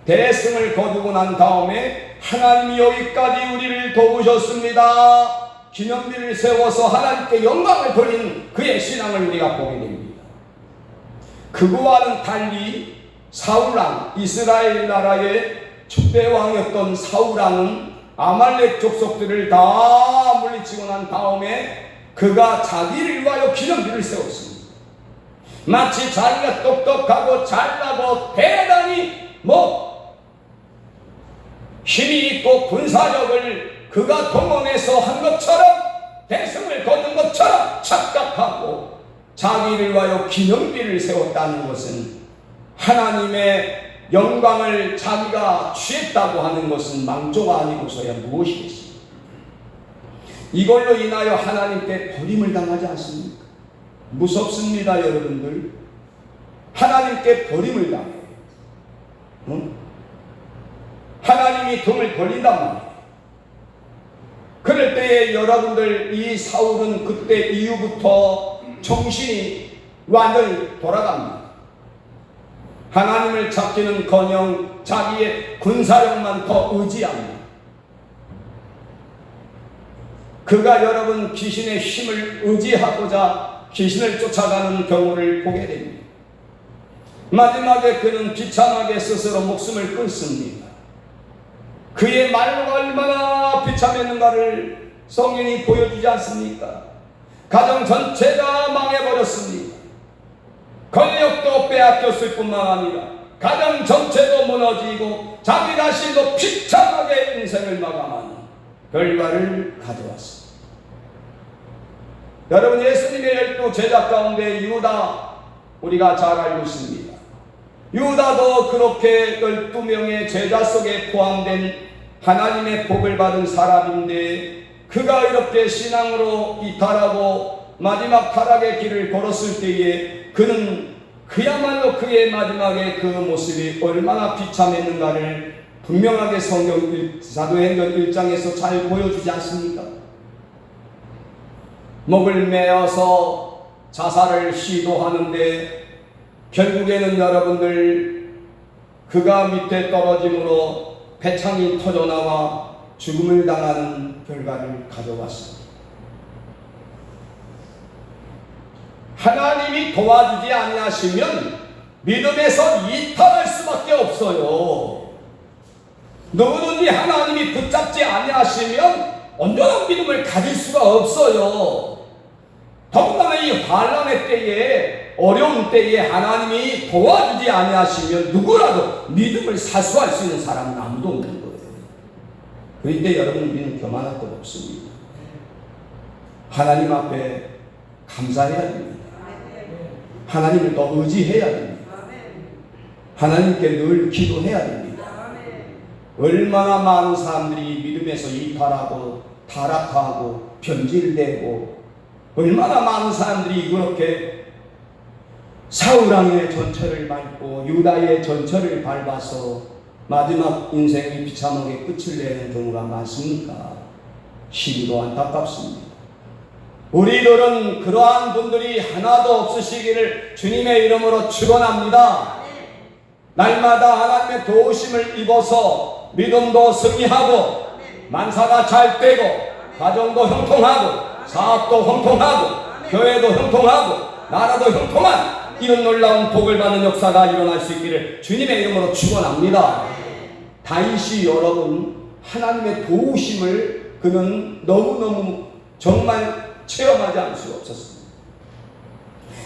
대승을 거두고 난 다음에 하나님이 여기까지 우리를 도우셨습니다. 기념비를 세워서 하나님께 영광을 돌리는 그의 신앙을 우리가 보게 됩니다. 그거와는 달리 사울왕, 이스라엘 나라의 초대왕이었던 사울왕은 아말렉 족속들을 다 물리치고 난 다음에 그가 자기를 위하여 기념비를 세웠습니다. 마치 자기가 똑똑하고 잘나고 대단히 힘이 있고 군사력을 그가 동원해서 한 것처럼, 대승을 거둔 것처럼 착각하고 자기를 위하여 기념비를 세웠다는 것은 하나님의 영광을 자기가 취했다고 하는 것은 망조가 아니고서야 무엇이겠습니까? 이걸로 인하여 하나님께 버림을 당하지 않습니까? 무섭습니다, 여러분들. 하나님께 버림을 당해요. 하나님이 등을 벌린단 말이에요. 그럴 때에 여러분들, 이 사울은 그때 이후부터 정신이 완전히 돌아갑니다. 하나님을 찾기는커녕 자기의 군사력만 더 의지합니다. 그가 여러분 귀신의 힘을 의지하고자 귀신을 쫓아가는 경우를 보게 됩니다. 마지막에 그는 비참하게 스스로 목숨을 끊습니다. 그의 말로가 얼마나 비참했는가를 성경이 보여주지 않습니까? 가정 전체가 망해버렸습니다. 권력도 빼앗겼을 뿐만 아니라 가정 전체도 무너지고 자기 자신도 비참하게 인생을 마감하는 결과를 가져왔습니다. 여러분, 예수님의 12 제자 가운데 유다, 우리가 잘 알고 있습니다. 유다도 그렇게 12명의 제자 속에 포함된 하나님의 복을 받은 사람인데, 그가 이렇게 신앙으로 이탈하고 마지막 타락의 길을 걸었을 때에 그는 그야말로 그의 마지막에 그 모습이 얼마나 비참했는가를 분명하게 사도행전 1장에서 잘 보여주지 않습니까? 목을 메어서 자살을 시도하는데 결국에는 여러분들, 그가 밑에 떨어짐으로 배창이 터져나와 죽음을 당하는 결과를 가져왔습니다. 하나님이 도와주지 아니하시면 믿음에서 이탈할 수밖에 없어요. 누구든지 하나님이 붙잡지 아니하시면 온전한 믿음을 가질 수가 없어요. 더군다나 이 환난의 때에, 어려운 때에 하나님이 도와주지 아니하시면 누구라도 믿음을 사수할 수 있는 사람은 아무도 없는 거예요. 그런데 여러분, 우리는 교만할 것 없습니다. 하나님 앞에 감사해야 됩니다. 하나님을 더 의지해야 됩니다. 하나님께 늘 기도해야 됩니다. 얼마나 많은 사람들이 믿음에서 이탈하고 타락하고 변질되고, 얼마나 많은 사람들이 그렇게 사울왕의 전철을 밟고 유다의 전철을 밟아서 마지막 인생의 비참하게 끝을 내는 경우가 많습니까? 시기도 안타깝습니다. 우리들은 그러한 분들이 하나도 없으시기를 주님의 이름으로 축원합니다. 날마다 하나님의 도우심을 입어서 믿음도 승리하고, 만사가 잘 되고, 가정도 형통하고, 사업도 형통하고, 교회도 형통하고, 나라도 형통한 이런 놀라운 복을 받는 역사가 일어날 수 있기를 주님의 이름으로 축원합니다. 다윗이 여러분, 하나님의 도우심을 그는 너무너무 정말 체험하지 않을 수가 없었습니다.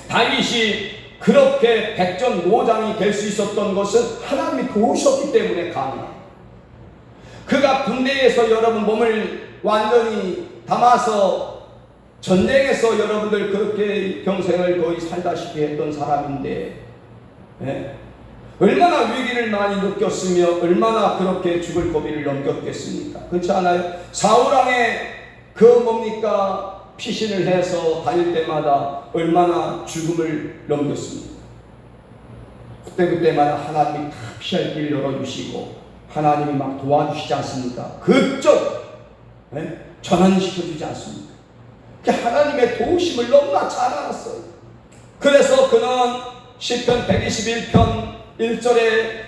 다윗이 그렇게 백전노장이 될 수 있었던 것은 하나님이 도우셨기 때문에 가능합니다. 그가 군대에서 여러분 몸을 완전히 담아서 전쟁에서 여러분들 그렇게 평생을 거의 살다시피 했던 사람인데, 얼마나 위기를 많이 느꼈으며 얼마나 그렇게 죽을 고비를 넘겼겠습니까? 그렇지 않아요? 사울왕의 그 뭡니까? 피신을 해서 다닐 때마다 얼마나 죽음을 넘겼습니까? 그때마다 하나님이 다 피할 길을 열어주시고 하나님이 막 도와주시지 않습니까? 그쪽 전환시켜주지 않습니까? 하나님의 도우심을 너무나 잘 알았어요. 그래서 그는 시편 121편 1절에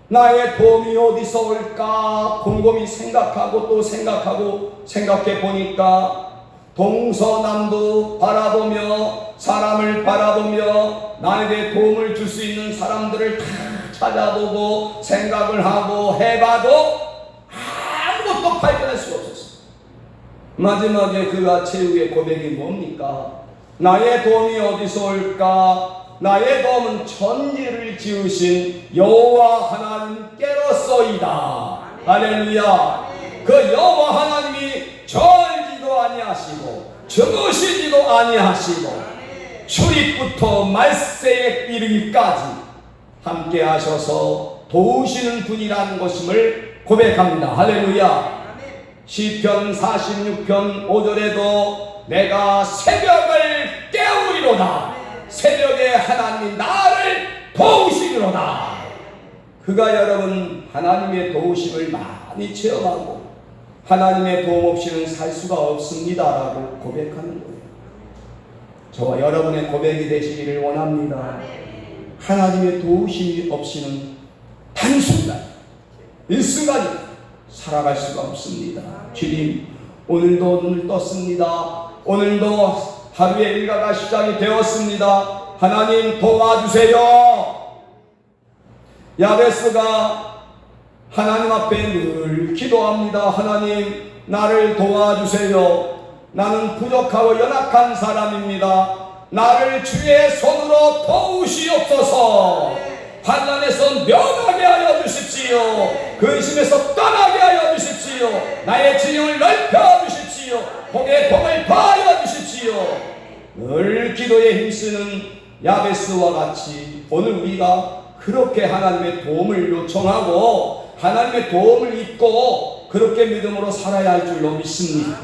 나의 도움이 어디서 올까 곰곰이 생각하고 또 생각해 보니까 동서남북 바라보며 사람을 바라보며 나에게 도움을 줄 수 있는 사람들을 다 찾아보고 생각을 하고 해봐도 아무것도 발견할 수 없었어요. 마지막에 그가 최후의 고백이 뭡니까? 나의 도움이 어디서 올까? 나의 도움은 천지를 지으신 여호와 하나님께로서이다. 할렐루야. 그 여호와 하나님이 절지도 아니하시고 주무시지도 아니하시고 출입부터 말세에 이르기까지 함께 하셔서 도우시는 분이라는 것임을 고백합니다. 할렐루야. 시편 46편 5절에도 내가 새벽을 깨우리로다. 새벽에 하나님이 나를 도우시리로다. 그가 여러분 하나님의 도우심을 많이 체험하고 하나님의 도움 없이는 살 수가 없습니다라고 고백하는 거예요. 저와 여러분의 고백이 되시기를 원합니다. 하나님의 도우심이 없이는 단순간 일순간이 살아갈 수가 없습니다. 주님, 오늘도 눈을 떴습니다. 오늘도 하루의 일과가 시작이 되었습니다. 하나님 도와주세요. 야베스가 하나님 앞에 늘 기도합니다. 하나님, 나를 도와주세요. 나는 부족하고 연약한 사람입니다. 나를 주의 손으로 도우시옵소서. 환난에서 면하게 하여 주십시오. 근심에서 떠나게 하여 주십시오. 나의 진영을 넓혀 주십시오. 복의 복을 더하여 주십시오. 늘 기도에 힘쓰는 야베스와 같이 오늘 우리가 그렇게 하나님의 도움을 요청하고 하나님의 도움을 입고 그렇게 믿음으로 살아야 할 줄로 믿습니다.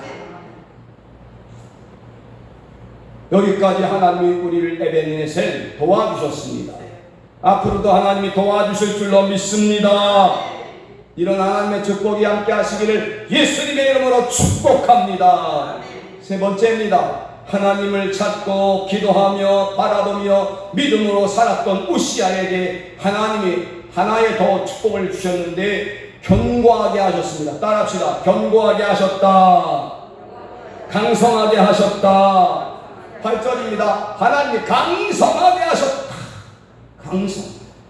여기까지 하나님이 우리를 에베네셀 도와주셨습니다. 앞으로도 하나님이 도와주실 줄로 믿습니다. 이런 하나님의 축복이 함께 하시기를 예수님의 이름으로 축복합니다. 세 번째입니다. 하나님을 찾고 기도하며 바라보며 믿음으로 살았던 우시아에게 하나님이 하나의 더 축복을 주셨는데 견고하게 하셨습니다. 따라합시다. 견고하게 하셨다. 강성하게 하셨다. 8절입니다. 하나님이 강성하게 하셨다.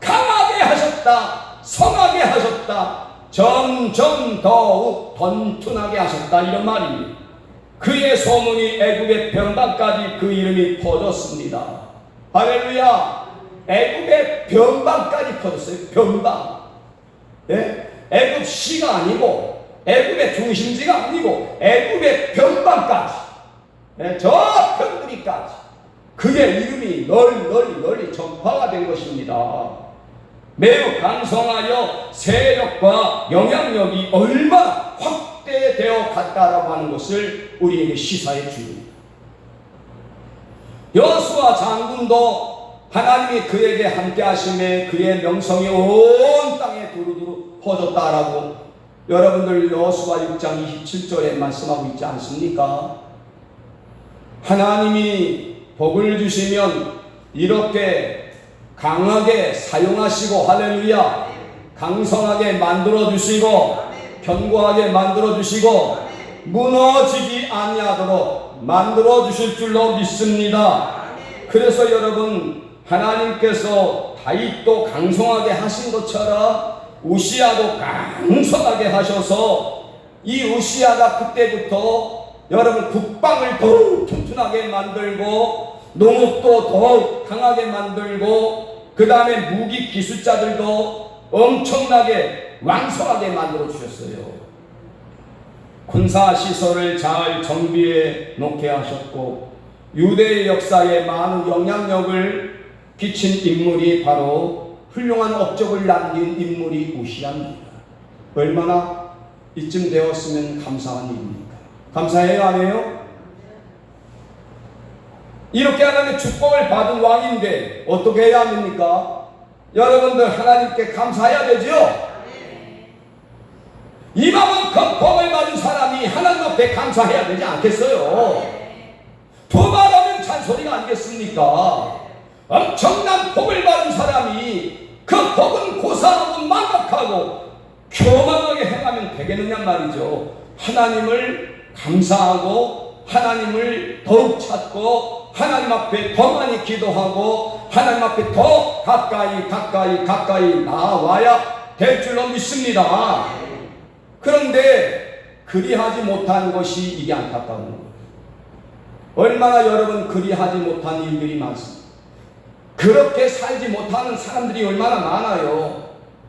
강하게 하셨다. 성하게 하셨다. 점점 더욱 번tun하게 하셨다. 이런 말입니다. 그의 소문이 애굽의 변방까지 그 이름이 퍼졌습니다. 할렐루야. 애굽의 변방까지 퍼졌어요. 변방. 예? 애굽시가 아니고 애굽의 중심지가 아니고 애굽의 변방까지, 예? 저 변두리까지 그의 이름이 널리 전파가 된 것입니다. 매우 강성하여 세력과 영향력이 얼마나 확대되어 갔다라고 하는 것을 우리에게 시사해 줍니다. 여호수아 장군도 하나님이 그에게 함께 하심에 그의 명성이 온 땅에 두루두루 퍼졌다라고 여러분들 여호수아 6장 27절에 말씀하고 있지 않습니까? 하나님이 복을 주시면 이렇게 강하게 사용하시고, 할렐루야, 강성하게 만들어 주시고 견고하게 만들어 주시고 무너지지 아니하도록 만들어 주실 줄로 믿습니다. 그래서 여러분, 하나님께서 다윗도 강성하게 하신 것처럼 우시야도 강성하게 하셔서 이 우시야가 그때부터 여러분 국방을 더욱 튼튼하게 만들고 농업도 더욱 강하게 만들고 그 다음에 무기 기술자들도 엄청나게 왕성하게 만들어 주셨어요. 군사시설을 잘 정비해 놓게 하셨고 유대의 역사에 많은 영향력을 끼친 인물이 바로 훌륭한 업적을 남긴 인물이 우시야입니다. 얼마나 이쯤 되었으면 감사한 일입니까? 감사해요, 안 해요? 이렇게 하나님의 축복을 받은 왕인데 어떻게 해야 합니까? 여러분들 하나님께 감사해야 되지요? 이만큼 복을 받은 사람이 하나님 앞에 감사해야 되지 않겠어요? 두말하면 잔소리가 아니겠습니까? 엄청난 복을 받은 사람이 그 복은 고사하고 만각하고 교만하게 행하면 되겠느냐 말이죠. 하나님을 감사하고 하나님을 더욱 찾고 하나님 앞에 더 많이 기도하고 하나님 앞에 더 가까이 나와야 될 줄로 믿습니다. 그런데 그리하지 못한 것이 이게 안타까운 거예요. 얼마나 여러분 그리하지 못한 일들이 많습니다. 그렇게 살지 못하는 사람들이 얼마나 많아요.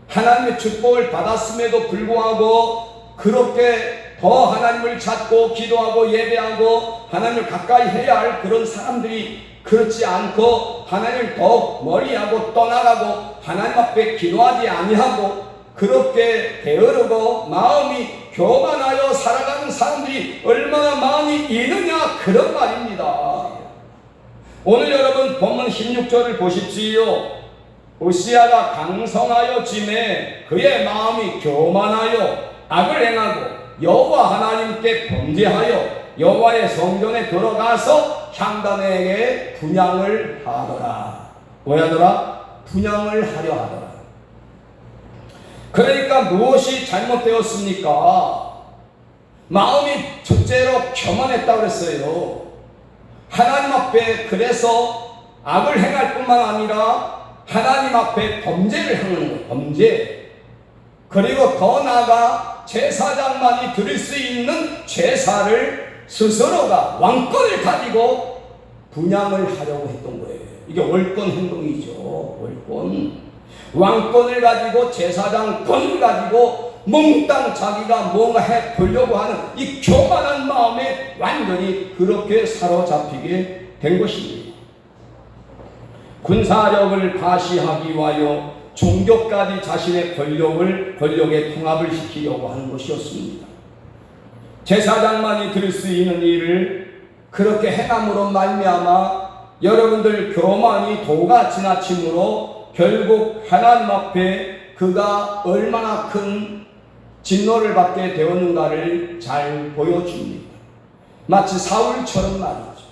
하나님의 축복을 받았음에도 불구하고 그렇게 더 하나님을 찾고 기도하고 예배하고 하나님을 가까이 해야 할 그런 사람들이 그렇지 않고 하나님을 더욱 멀리하고 떠나가고 하나님 앞에 기도하지 아니하고 그렇게 게으르고 마음이 교만하여 살아가는 사람들이 얼마나 많이 있느냐, 그런 말입니다. 오늘 여러분 본문 16절을 보십시오. 우시야가 강성하여 짐에 그의 마음이 교만하여 악을 행하고 여호와 하나님께 범죄하여 여호와의 성전에 들어가서 향단에게 분향을 하더라. 뭐 하더라? 분향을 하려 하더라. 그러니까 무엇이 잘못되었습니까? 마음이 첫째로 교만했다고 그랬어요. 하나님 앞에 그래서 악을 행할 뿐만 아니라 하나님 앞에 범죄를 하는 거예요. 범죄. 그리고 더 나아가 제사장만이 드릴 수 있는 제사를 스스로가 왕권을 가지고 분향을 하려고 했던 거예요. 이게 월권 행동이죠. 월권. 왕권을 가지고 제사장권을 가지고 몽땅 자기가 뭔가 해보려고 하는 이 교만한 마음에 완전히 그렇게 사로잡히게 된 것입니다. 군사력을 과시하기 위하여 종교까지 자신의 권력에 통합을 시키려고 하는 것이었습니다. 제사장만이 드릴 수 있는 일을 그렇게 행함으로 말미암아 여러분들 교만이 도가 지나침으로 결국 하나님 앞에 그가 얼마나 큰 진노를 받게 되었는가를 잘 보여줍니다. 마치 사울처럼 말이죠.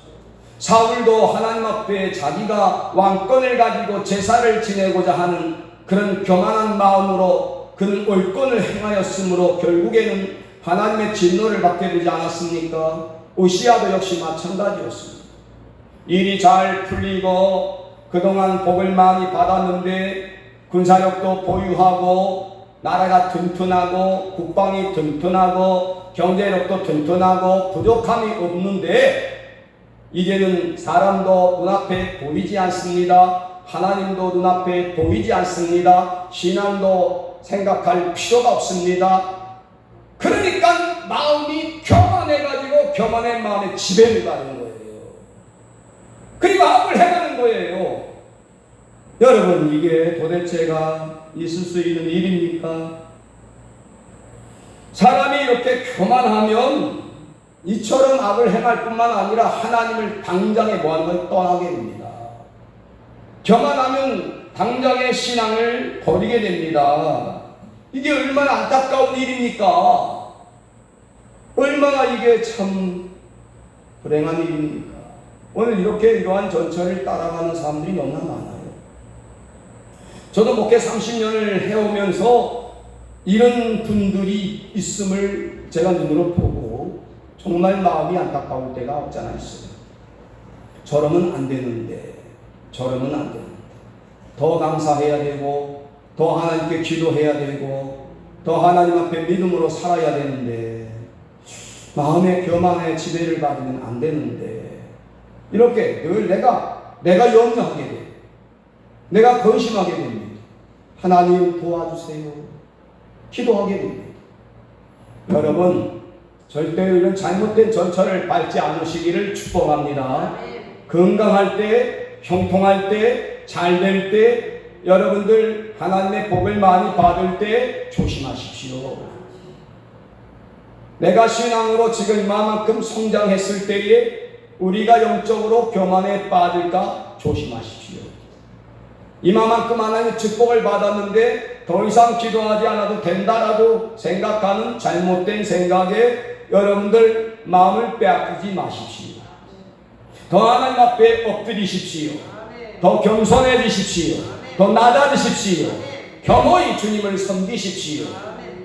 사울도 하나님 앞에 자기가 왕권을 가지고 제사를 지내고자 하는 그런 교만한 마음으로 그는 옳건을 행하였으므로 결국에는 하나님의 진노를 받게 되지 않았습니까? 우시아도 역시 마찬가지였습니다. 일이 잘 풀리고 그동안 복을 많이 받았는데 군사력도 보유하고 나라가 튼튼하고 국방이 튼튼하고 경제력도 튼튼하고 부족함이 없는데 이제는 사람도 눈앞에 보이지 않습니다. 하나님도 눈앞에 보이지 않습니다. 신앙도 생각할 필요가 없습니다. 그러니까 마음이 교만해가지고 교만의 마음에 지배를 가는 거예요. 그리고 악을 행하는 거예요. 여러분, 이게 도대체가 있을 수 있는 일입니까? 사람이 이렇게 교만하면 이처럼 악을 행할 뿐만 아니라 하나님을 당장에 뭐하는 걸 떠나게 됩니다. 교만하면 당장의 신앙을 버리게 됩니다. 이게 얼마나 안타까운 일입니까? 얼마나 이게 참 불행한 일입니까? 오늘 이렇게 이러한 전철을 따라가는 사람들이 너무나 많아요. 저도 목회 30년을 해오면서 이런 분들이 있음을 제가 눈으로 보고 정말 마음이 안타까울 때가 없지 않아 있어요. 저러면 안 되는데, 저러면 안 되는데, 더 감사해야 되고, 더 하나님께 기도해야 되고, 더 하나님 앞에 믿음으로 살아야 되는데, 마음의 교만의 지배를 받으면 안 되는데, 이렇게 늘 내가 염려하게 돼요. 내가 근심하게 됩니다. 하나님 도와주세요. 기도하게 됩니다. 여러분, 절대로 이런 잘못된 전철을 밟지 않으시기를 축복합니다. 건강할 때, 형통할 때, 잘 될 때, 여러분들 하나님의 복을 많이 받을 때 조심하십시오. 내가 신앙으로 지금 이만큼 성장했을 때에 우리가 영적으로 교만에 빠질까 조심하십시오. 이만큼 하나님의 축복을 받았는데 더 이상 기도하지 않아도 된다라고 생각하는 잘못된 생각에 여러분들 마음을 빼앗기지 마십시오. 더 하나님 앞에 엎드리십시오. 더 겸손해지십시오. 더 낮아지십시오. 겸허히 주님을 섬기십시오.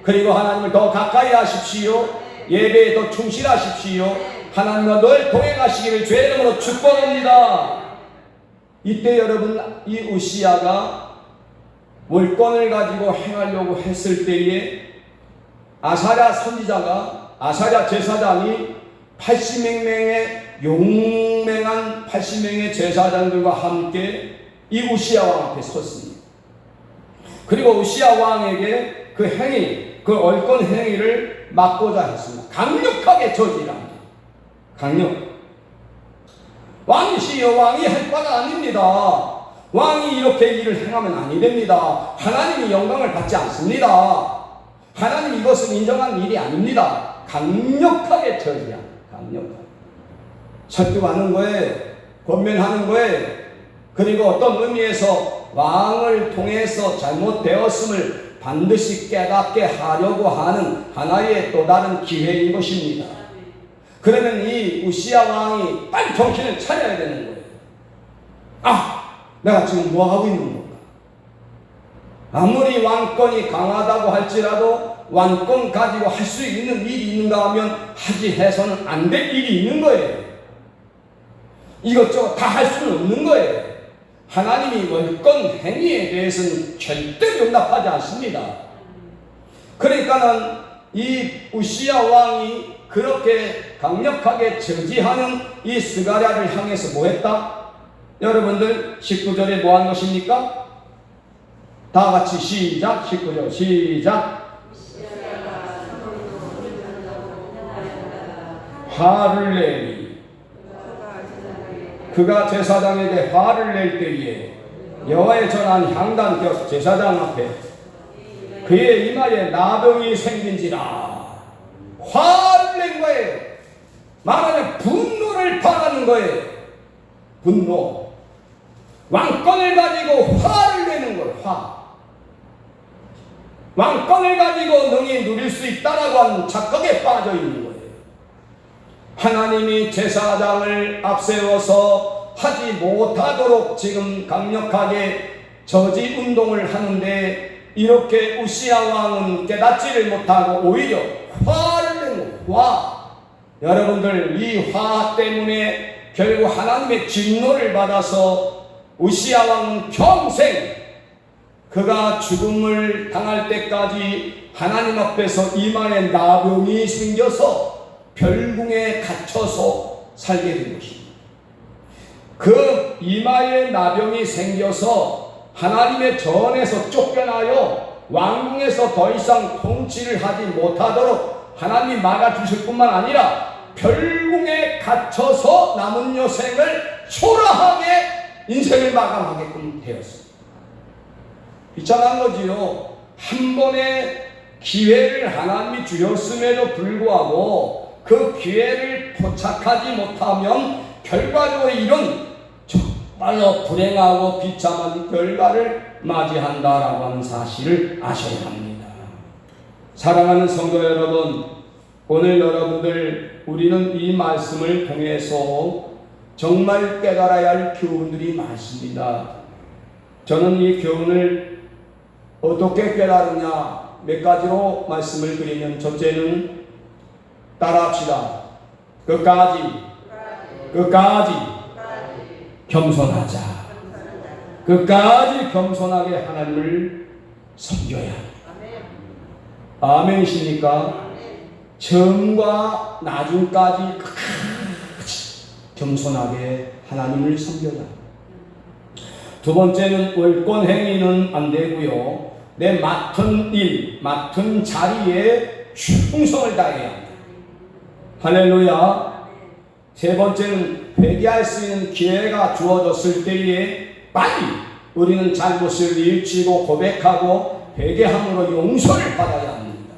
그리고 하나님을 더 가까이 하십시오. 예배에 더 충실하십시오. 하나님과 늘 동행하시기를 주의 이름으로 축복합니다. 이때 여러분, 이 우시아가 월권을 가지고 행하려고 했을 때에 아사랴 선지자가, 아사랴 제사장이 80명의 용맹한 80명의 제사장들과 함께 이 우시아 왕 앞에 섰습니다. 그리고 우시아 왕에게 그 행위, 그 얼권 행위를 막고자 했습니다. 강력하게 저지합니다. 강력. 왕이시여, 왕이 할 바가 아닙니다. 왕이 이렇게 일을 행하면 아니 됩니다. 하나님이 영광을 받지 않습니다. 하나님 이것은 인정한 일이 아닙니다. 강력하게 저지합니다. 강력하게. 설득하는 거에, 권면하는 거에, 그리고 어떤 의미에서 왕을 통해서 잘못되었음을 반드시 깨닫게 하려고 하는 하나의 또 다른 기회인 것입니다. 그러면 이 우시아 왕이 빨리 정신을 차려야 되는 거예요. 내가 지금 뭐 하고 있는 건가? 아무리 왕권이 강하다고 할지라도 왕권 가지고 할 수 있는 일이 있는가 하면 하지 해서는 안 될 일이 있는 거예요. 이것저것 다 할 수는 없는 거예요. 하나님이 월권 행위에 대해서는 절대 용납하지 않습니다. 그러니까는 이 우시아 왕이 그렇게 강력하게 저지하는 이 스가랴를 향해서 뭐 했다? 여러분들 19절에 뭐 한 것입니까? 다 같이 시작. 19절 시작. 화를 내리. 그가 제사장에게 화를 낼 때에 여호와의 전한 향단격 제사장 앞에 그의 이마에 나병이 생긴지라. 화를 낸 거예요. 말하면 분노를 발하는 거예요. 분노. 왕권을 가지고 화를 내는 거예요. 화. 왕권을 가지고 능히 누릴 수 있다라고 하는 착각에 빠져 있는 거예요. 하나님이 제사장을 앞세워서 하지 못하도록 지금 강력하게 저지 운동을 하는데 이렇게 우시야 왕은 깨닫지를 못하고 오히려 화를 내고 여러분들 이 화 때문에 결국 하나님의 진노를 받아서 우시야 왕은 평생 그가 죽음을 당할 때까지 하나님 앞에서 이마에 나병이 생겨서 별궁에 갇혀서 살게 된 것입니다. 그 이마에 나병이 생겨서 하나님의 전에서 쫓겨나요 왕궁에서 더 이상 통치를 하지 못하도록 하나님이 막아주실 뿐만 아니라 별궁에 갇혀서 남은 여생을 초라하게 인생을 마감하게끔 되었습니다. 비참한 거지요. 한 번의 기회를 하나님이 주셨음에도 불구하고 그 기회를 포착하지 못하면 결과적으로 이런 정말로 불행하고 비참한 결과를 맞이한다라고 하는 사실을 아셔야 합니다. 사랑하는 성도 여러분, 오늘 여러분들 우리는 이 말씀을 통해서 정말 깨달아야 할 교훈들이 많습니다. 저는 이 교훈을 어떻게 깨달으냐 몇 가지로 말씀을 드리면, 첫째는 따라합시다. 끝까지 겸손하자. 끝까지 겸손하게 하나님을 섬겨야 합니다. 아멘이십니까? 처음과 나중까지 끝까지 겸손하게 하나님을 섬겨야 합니다. 두 번째는 월권행위는 안 되고요. 내 맡은 일, 맡은 자리에 충성을 다해야 합니다. 할렐루야. 세 번째는 회개할 수 있는 기회가 주어졌을 때에 빨리 우리는 잘못을 뉘우치고 고백하고 회개함으로 용서를 받아야 합니다.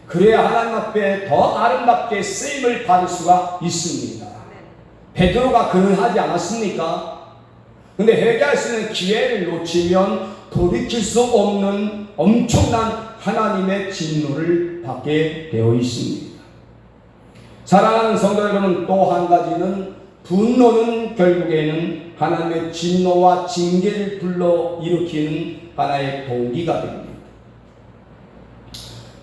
그래야 하나님 앞에 더 아름답게 쓰임을 받을 수가 있습니다. 베드로가 그러하지 않았습니까? 근데 회개할 수 있는 기회를 놓치면 돌이킬 수 없는 엄청난 하나님의 진노를 받게 되어 있습니다. 사랑하는 성도 여러분, 또 한 가지는 분노는 결국에는 하나님의 진노와 징계를 불러일으키는 하나의 동기가 됩니다.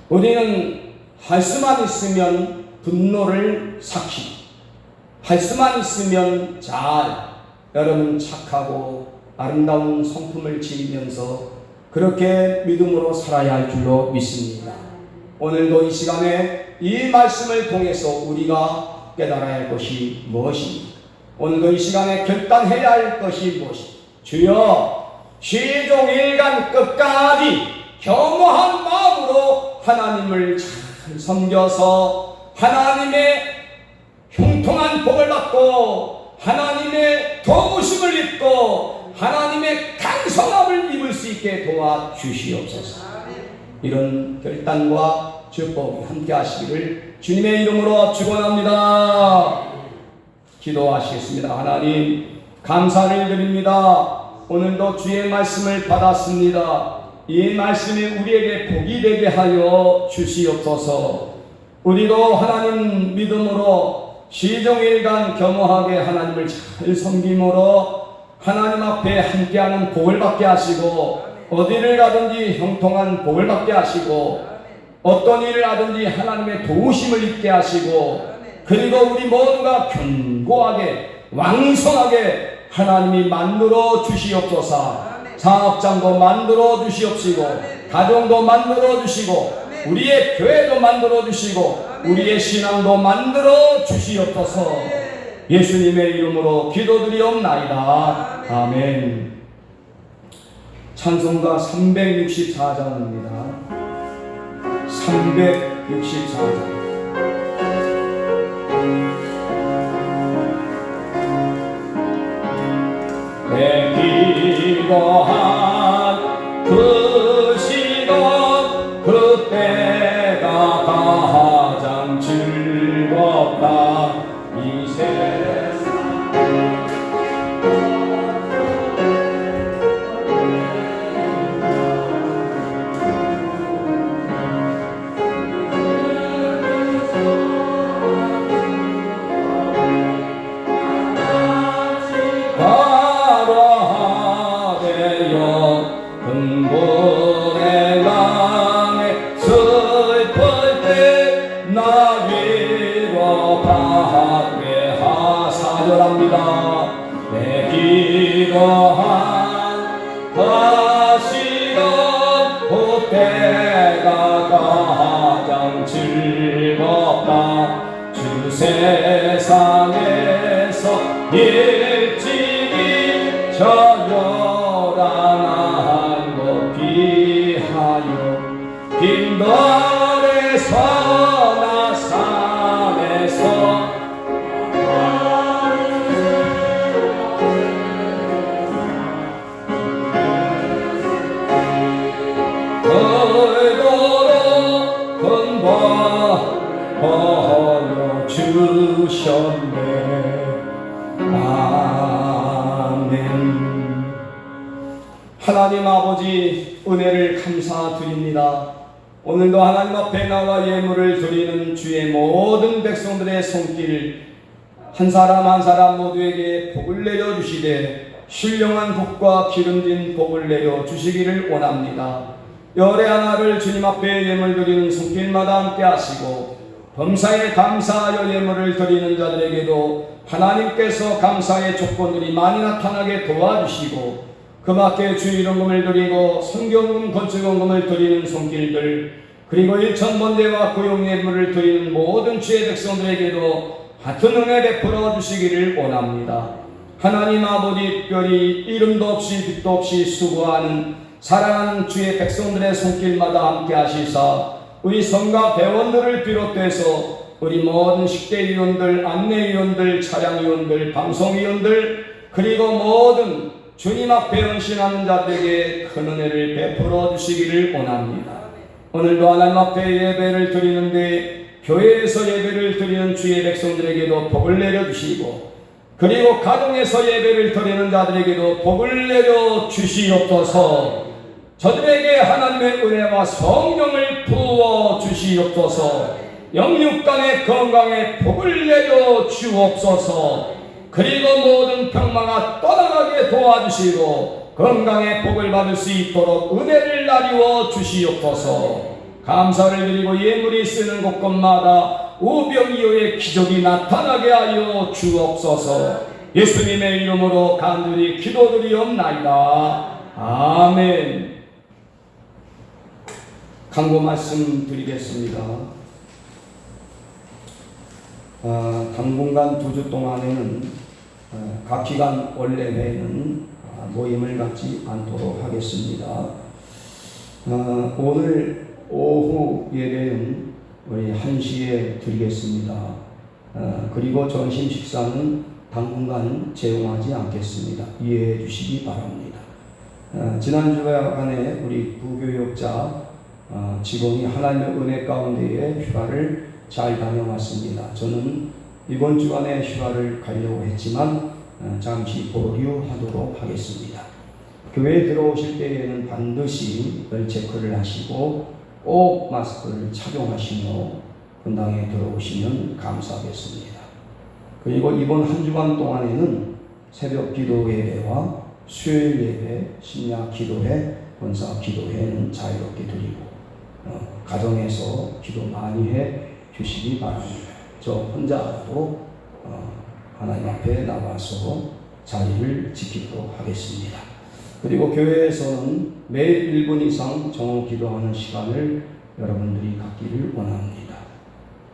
우리는 할 수만 있으면 분노를 삭히고, 할 수만 있으면 여러분 착하고 아름다운 성품을 지니면서 그렇게 믿음으로 살아야 할 줄로 믿습니다. 오늘도 이 시간에 이 말씀을 통해서 우리가 깨달아야 할 것이 무엇입니까? 오늘도 이 시간에 결단해야 할 것이 무엇입니까? 주여, 시종일관 끝까지 겸허한 마음으로 하나님을 잘 섬겨서 하나님의 형통한 복을 받고 하나님의 도우심을 입고 하나님의 강성함을 입을 수 있게 도와주시옵소서. 이런 결단과 축복이 함께 하시기를 주님의 이름으로 축원합니다. 기도하시겠습니다. 하나님, 감사를 드립니다. 오늘도 주의 말씀을 받았습니다. 이 말씀이 우리에게 복이 되게 하여 주시옵소서. 우리도 하나님 믿음으로 시종일관 겸허하게 하나님을 잘 섬김으로 하나님 앞에 함께하는 복을 받게 하시고, 어디를 가든지 형통한 복을 받게 하시고, 어떤 일을 하든지 하나님의 도우심을 입게 하시고, 그리고 우리 모두가 견고하게 왕성하게 하나님이 만들어 주시옵소서. 사업장도 만들어 주시옵시고, 가정도 만들어 주시고, 우리의 교회도 만들어 주시고, 우리의 신앙도 만들어 주시옵소서. 예수님의 이름으로 기도드리옵나이다. 아멘. 찬송가 364장입니다. 364장. 내 기도한 그 시간 그때가 가장 즐겁다. 이 세상 바라하되 은혜강에 슬플 때 나 위로받게 하사절합니다. 내 기도한 가시던 그때가 가장 즐겁다. 주 세상에서 일찍이 저 요란한 곳 피하여 빈들에서 나 산에서 그도록 근보여 주셨네. 아멘. 하나님 아버지, 은혜를 감사드립니다. 오늘도 하나님 앞에 나와 예물을 드리는 주의 모든 백성들의 손길 한 사람 한 사람 모두에게 복을 내려 주시되 신령한 복과 기름진 복을 내려 주시기를 원합니다. 열의 하나를 주님 앞에 예물 드리는 손길마다 함께 하시고 범사에 감사하여 예물을 드리는 자들에게도 하나님께서 감사의 조건들이 많이 나타나게 도와주시고 그 밖에 주 이름금을 드리고 성경금 건축원금을 드리는 손길들 그리고 일천번제와 구용예물을 드리는 모든 주의 백성들에게도 같은 은혜 베풀어 주시기를 원합니다. 하나님 아버지, 특별히 이름도 없이 빛도 없이 수고하는 사랑하는 주의 백성들의 손길마다 함께 하시사 우리 성가 대원들을 비롯해서 우리 모든 식대위원들, 안내위원들, 차량위원들, 방송위원들 그리고 모든 주님 앞에 헌신하는 자들에게 큰 은혜를 베풀어 주시기를 원합니다. 오늘도 하나님 앞에 예배를 드리는데 교회에서 예배를 드리는 주의 백성들에게도 복을 내려주시고 그리고 가정에서 예배를 드리는 자들에게도 복을 내려 주시옵소서. 저들에게 하나님의 은혜와 성령을 부어 주시옵소서. 영육간의 건강에 복을 내려 주옵소서. 그리고 모든 병마가 떠나가게 도와주시고 건강의 복을 받을 수 있도록 은혜를 나리워 주시옵소서. 감사를 드리고 예물이 쓰는 곳곳마다 우병이어의 기적이 나타나게 하여 주옵소서. 예수님의 이름으로 간절히 기도드리옵나이다. 아멘. 강구 말씀 드리겠습니다. 당분간 2주 동안에는 각 기간 원래 회는 모임을 갖지 않도록 하겠습니다. 오늘 오후 예배는 우리 1시에 드리겠습니다. 그리고 점심 식사는 당분간 제공하지 않겠습니다. 이해해 주시기 바랍니다. 지난 주간에 우리 부교육자 직원이 하나님의 은혜 가운데에 휴가를 잘 다녀왔습니다. 저는 이번 주간에 휴가를 가려고 했지만 잠시 보류하도록 하겠습니다. 교회에 들어오실 때에는 반드시 열 체크를 하시고 꼭 마스크를 착용하시며 본당에 들어오시면 감사하겠습니다. 그리고 이번 한 주간 동안에는 새벽 기도 예배와 수요일 예배, 심야 기도회, 본사 기도회는 자유롭게 드리고 가정에서 기도 많이 해 주시기 바랍니다. 저 혼자라도 하나님 앞에 나와서 자리를 지키도록 하겠습니다. 그리고 교회에서는 매일 1분 이상 정오 기도하는 시간을 여러분들이 갖기를 원합니다.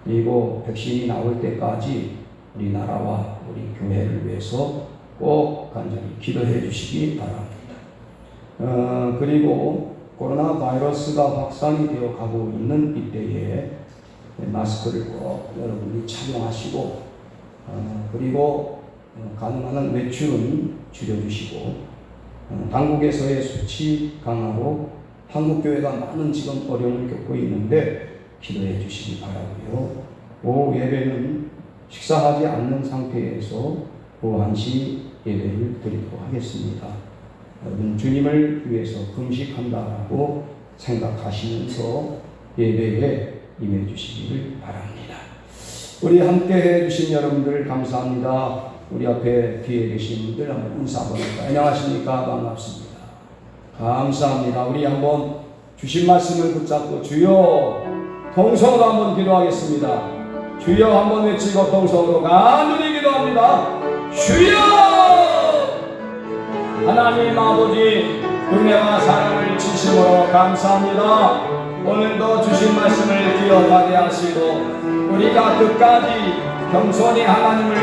그리고 백신이 나올 때까지 우리나라와 우리 교회를 위해서 꼭 간절히 기도해 주시기 바랍니다. 그리고 코로나 바이러스가 확산이 되어 가고 있는 이때에 마스크를 꼭 여러분이 착용하시고 그리고 가능한 한 외출은 줄여주시고 당국에서의 수치 강화로 한국교회가 많은 지금 어려움을 겪고 있는데 기도해 주시기 바라고요. 오후 예배는 식사하지 않는 상태에서 오후 1시 예배를 드리도록 하겠습니다. 여러분 주님을 위해서 금식한다라고 생각하시면서 예배에 임해 주시기를 바랍니다. 우리 함께 해주신 여러분들 감사합니다. 우리 앞에 뒤에 계신 분들 한번 인사 한번 할까요? 안녕하십니까? 반갑습니다. 감사합니다. 우리 한번 주신 말씀을 붙잡고 주여 통성으로 한번 기도하겠습니다. 주여 한번 외치고 통성으로 간절히 기도합니다. 주여! 하나님 아버지 은혜와 사랑을 진심으로 감사합니다. 오늘도 주신 말씀을 기억하게 하시고 우리가 끝까지 겸손히 하나님을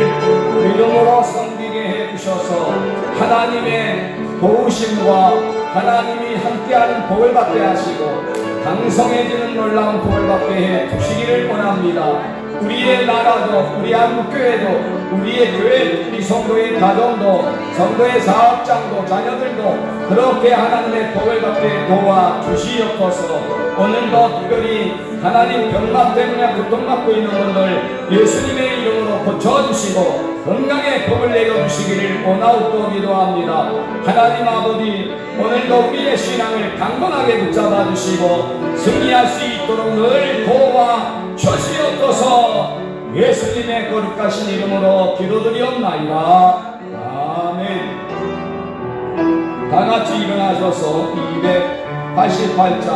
믿음으로 섬기게 해주셔서 하나님의 도우심과 하나님이 함께하는 복을 받게 하시고 강성해지는 놀라운 복을 받게 해 주시기를 원합니다. 우리의 나라도 우리 한국교회도 우리의 교회 우리 성도의 가정도 성도의 사업장도 자녀들도 그렇게 하나님의 복을 받게 도와주시옵소서. 오늘도 특별히 하나님 병만 때문에 고통받고 있는 분들 예수님의 이름으로 고쳐주시고 건강의 복을 내려주시기를 원하옵고 기도합니다. 하나님 아버지 오늘도 우리의 신앙을 강건하게 붙잡아 주시고 승리할 수 있도록 늘 도와주시옵소서. 예수님의 거룩하신 이름으로 기도드리옵나이다. 아멘. 다같이 일어나셔서 288장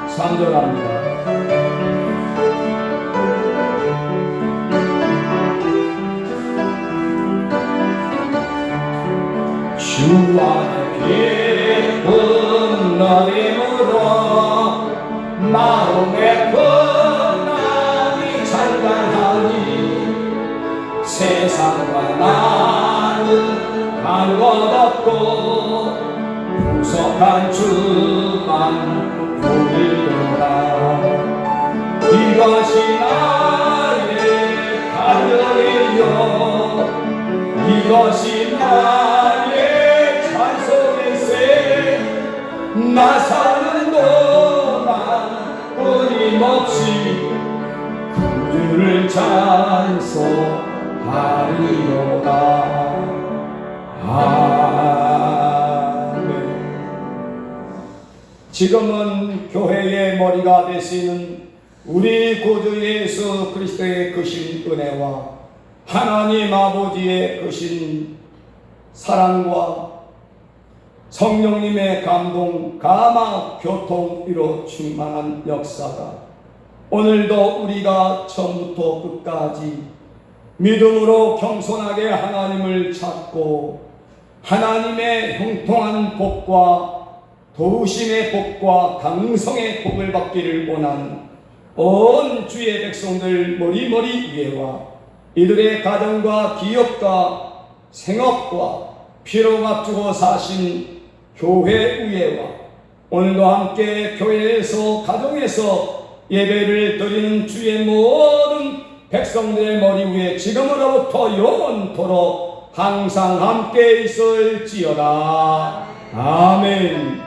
3절합니다. 주 안에 기쁜 날임으로 마음의 평안이 찬란하니 세상과 나는 간 것 없고 구속한 주만 보이도다. 이것이 나의 간절이요 이것이 나의 찬송일세. 나 사는 동안 끊임없이 구주를 찬송하리로다. 아멘. 지금은 교회의 머리가 되시는 우리 구주 예수 그리스도의 크신 은혜와 하나님 아버지의 크신 사랑과 성령님의 감동, 감화, 교통으로 충만한 역사가 오늘도 우리가 처음부터 끝까지 믿음으로 겸손하게 하나님을 찾고 하나님의 형통한 복과 도우심의 복과 강성의 복을 받기를 원하는 온 주의 백성들 머리머리 위에와 이들의 가정과 기업과 생업과 피로가 주고 사신 교회 위에와 오늘도 함께 교회에서 가정에서 예배를 드리는 주의 모든 백성들의 머리 위에 지금으로부터 영원토록 항상 함께 있을지어다. 아멘.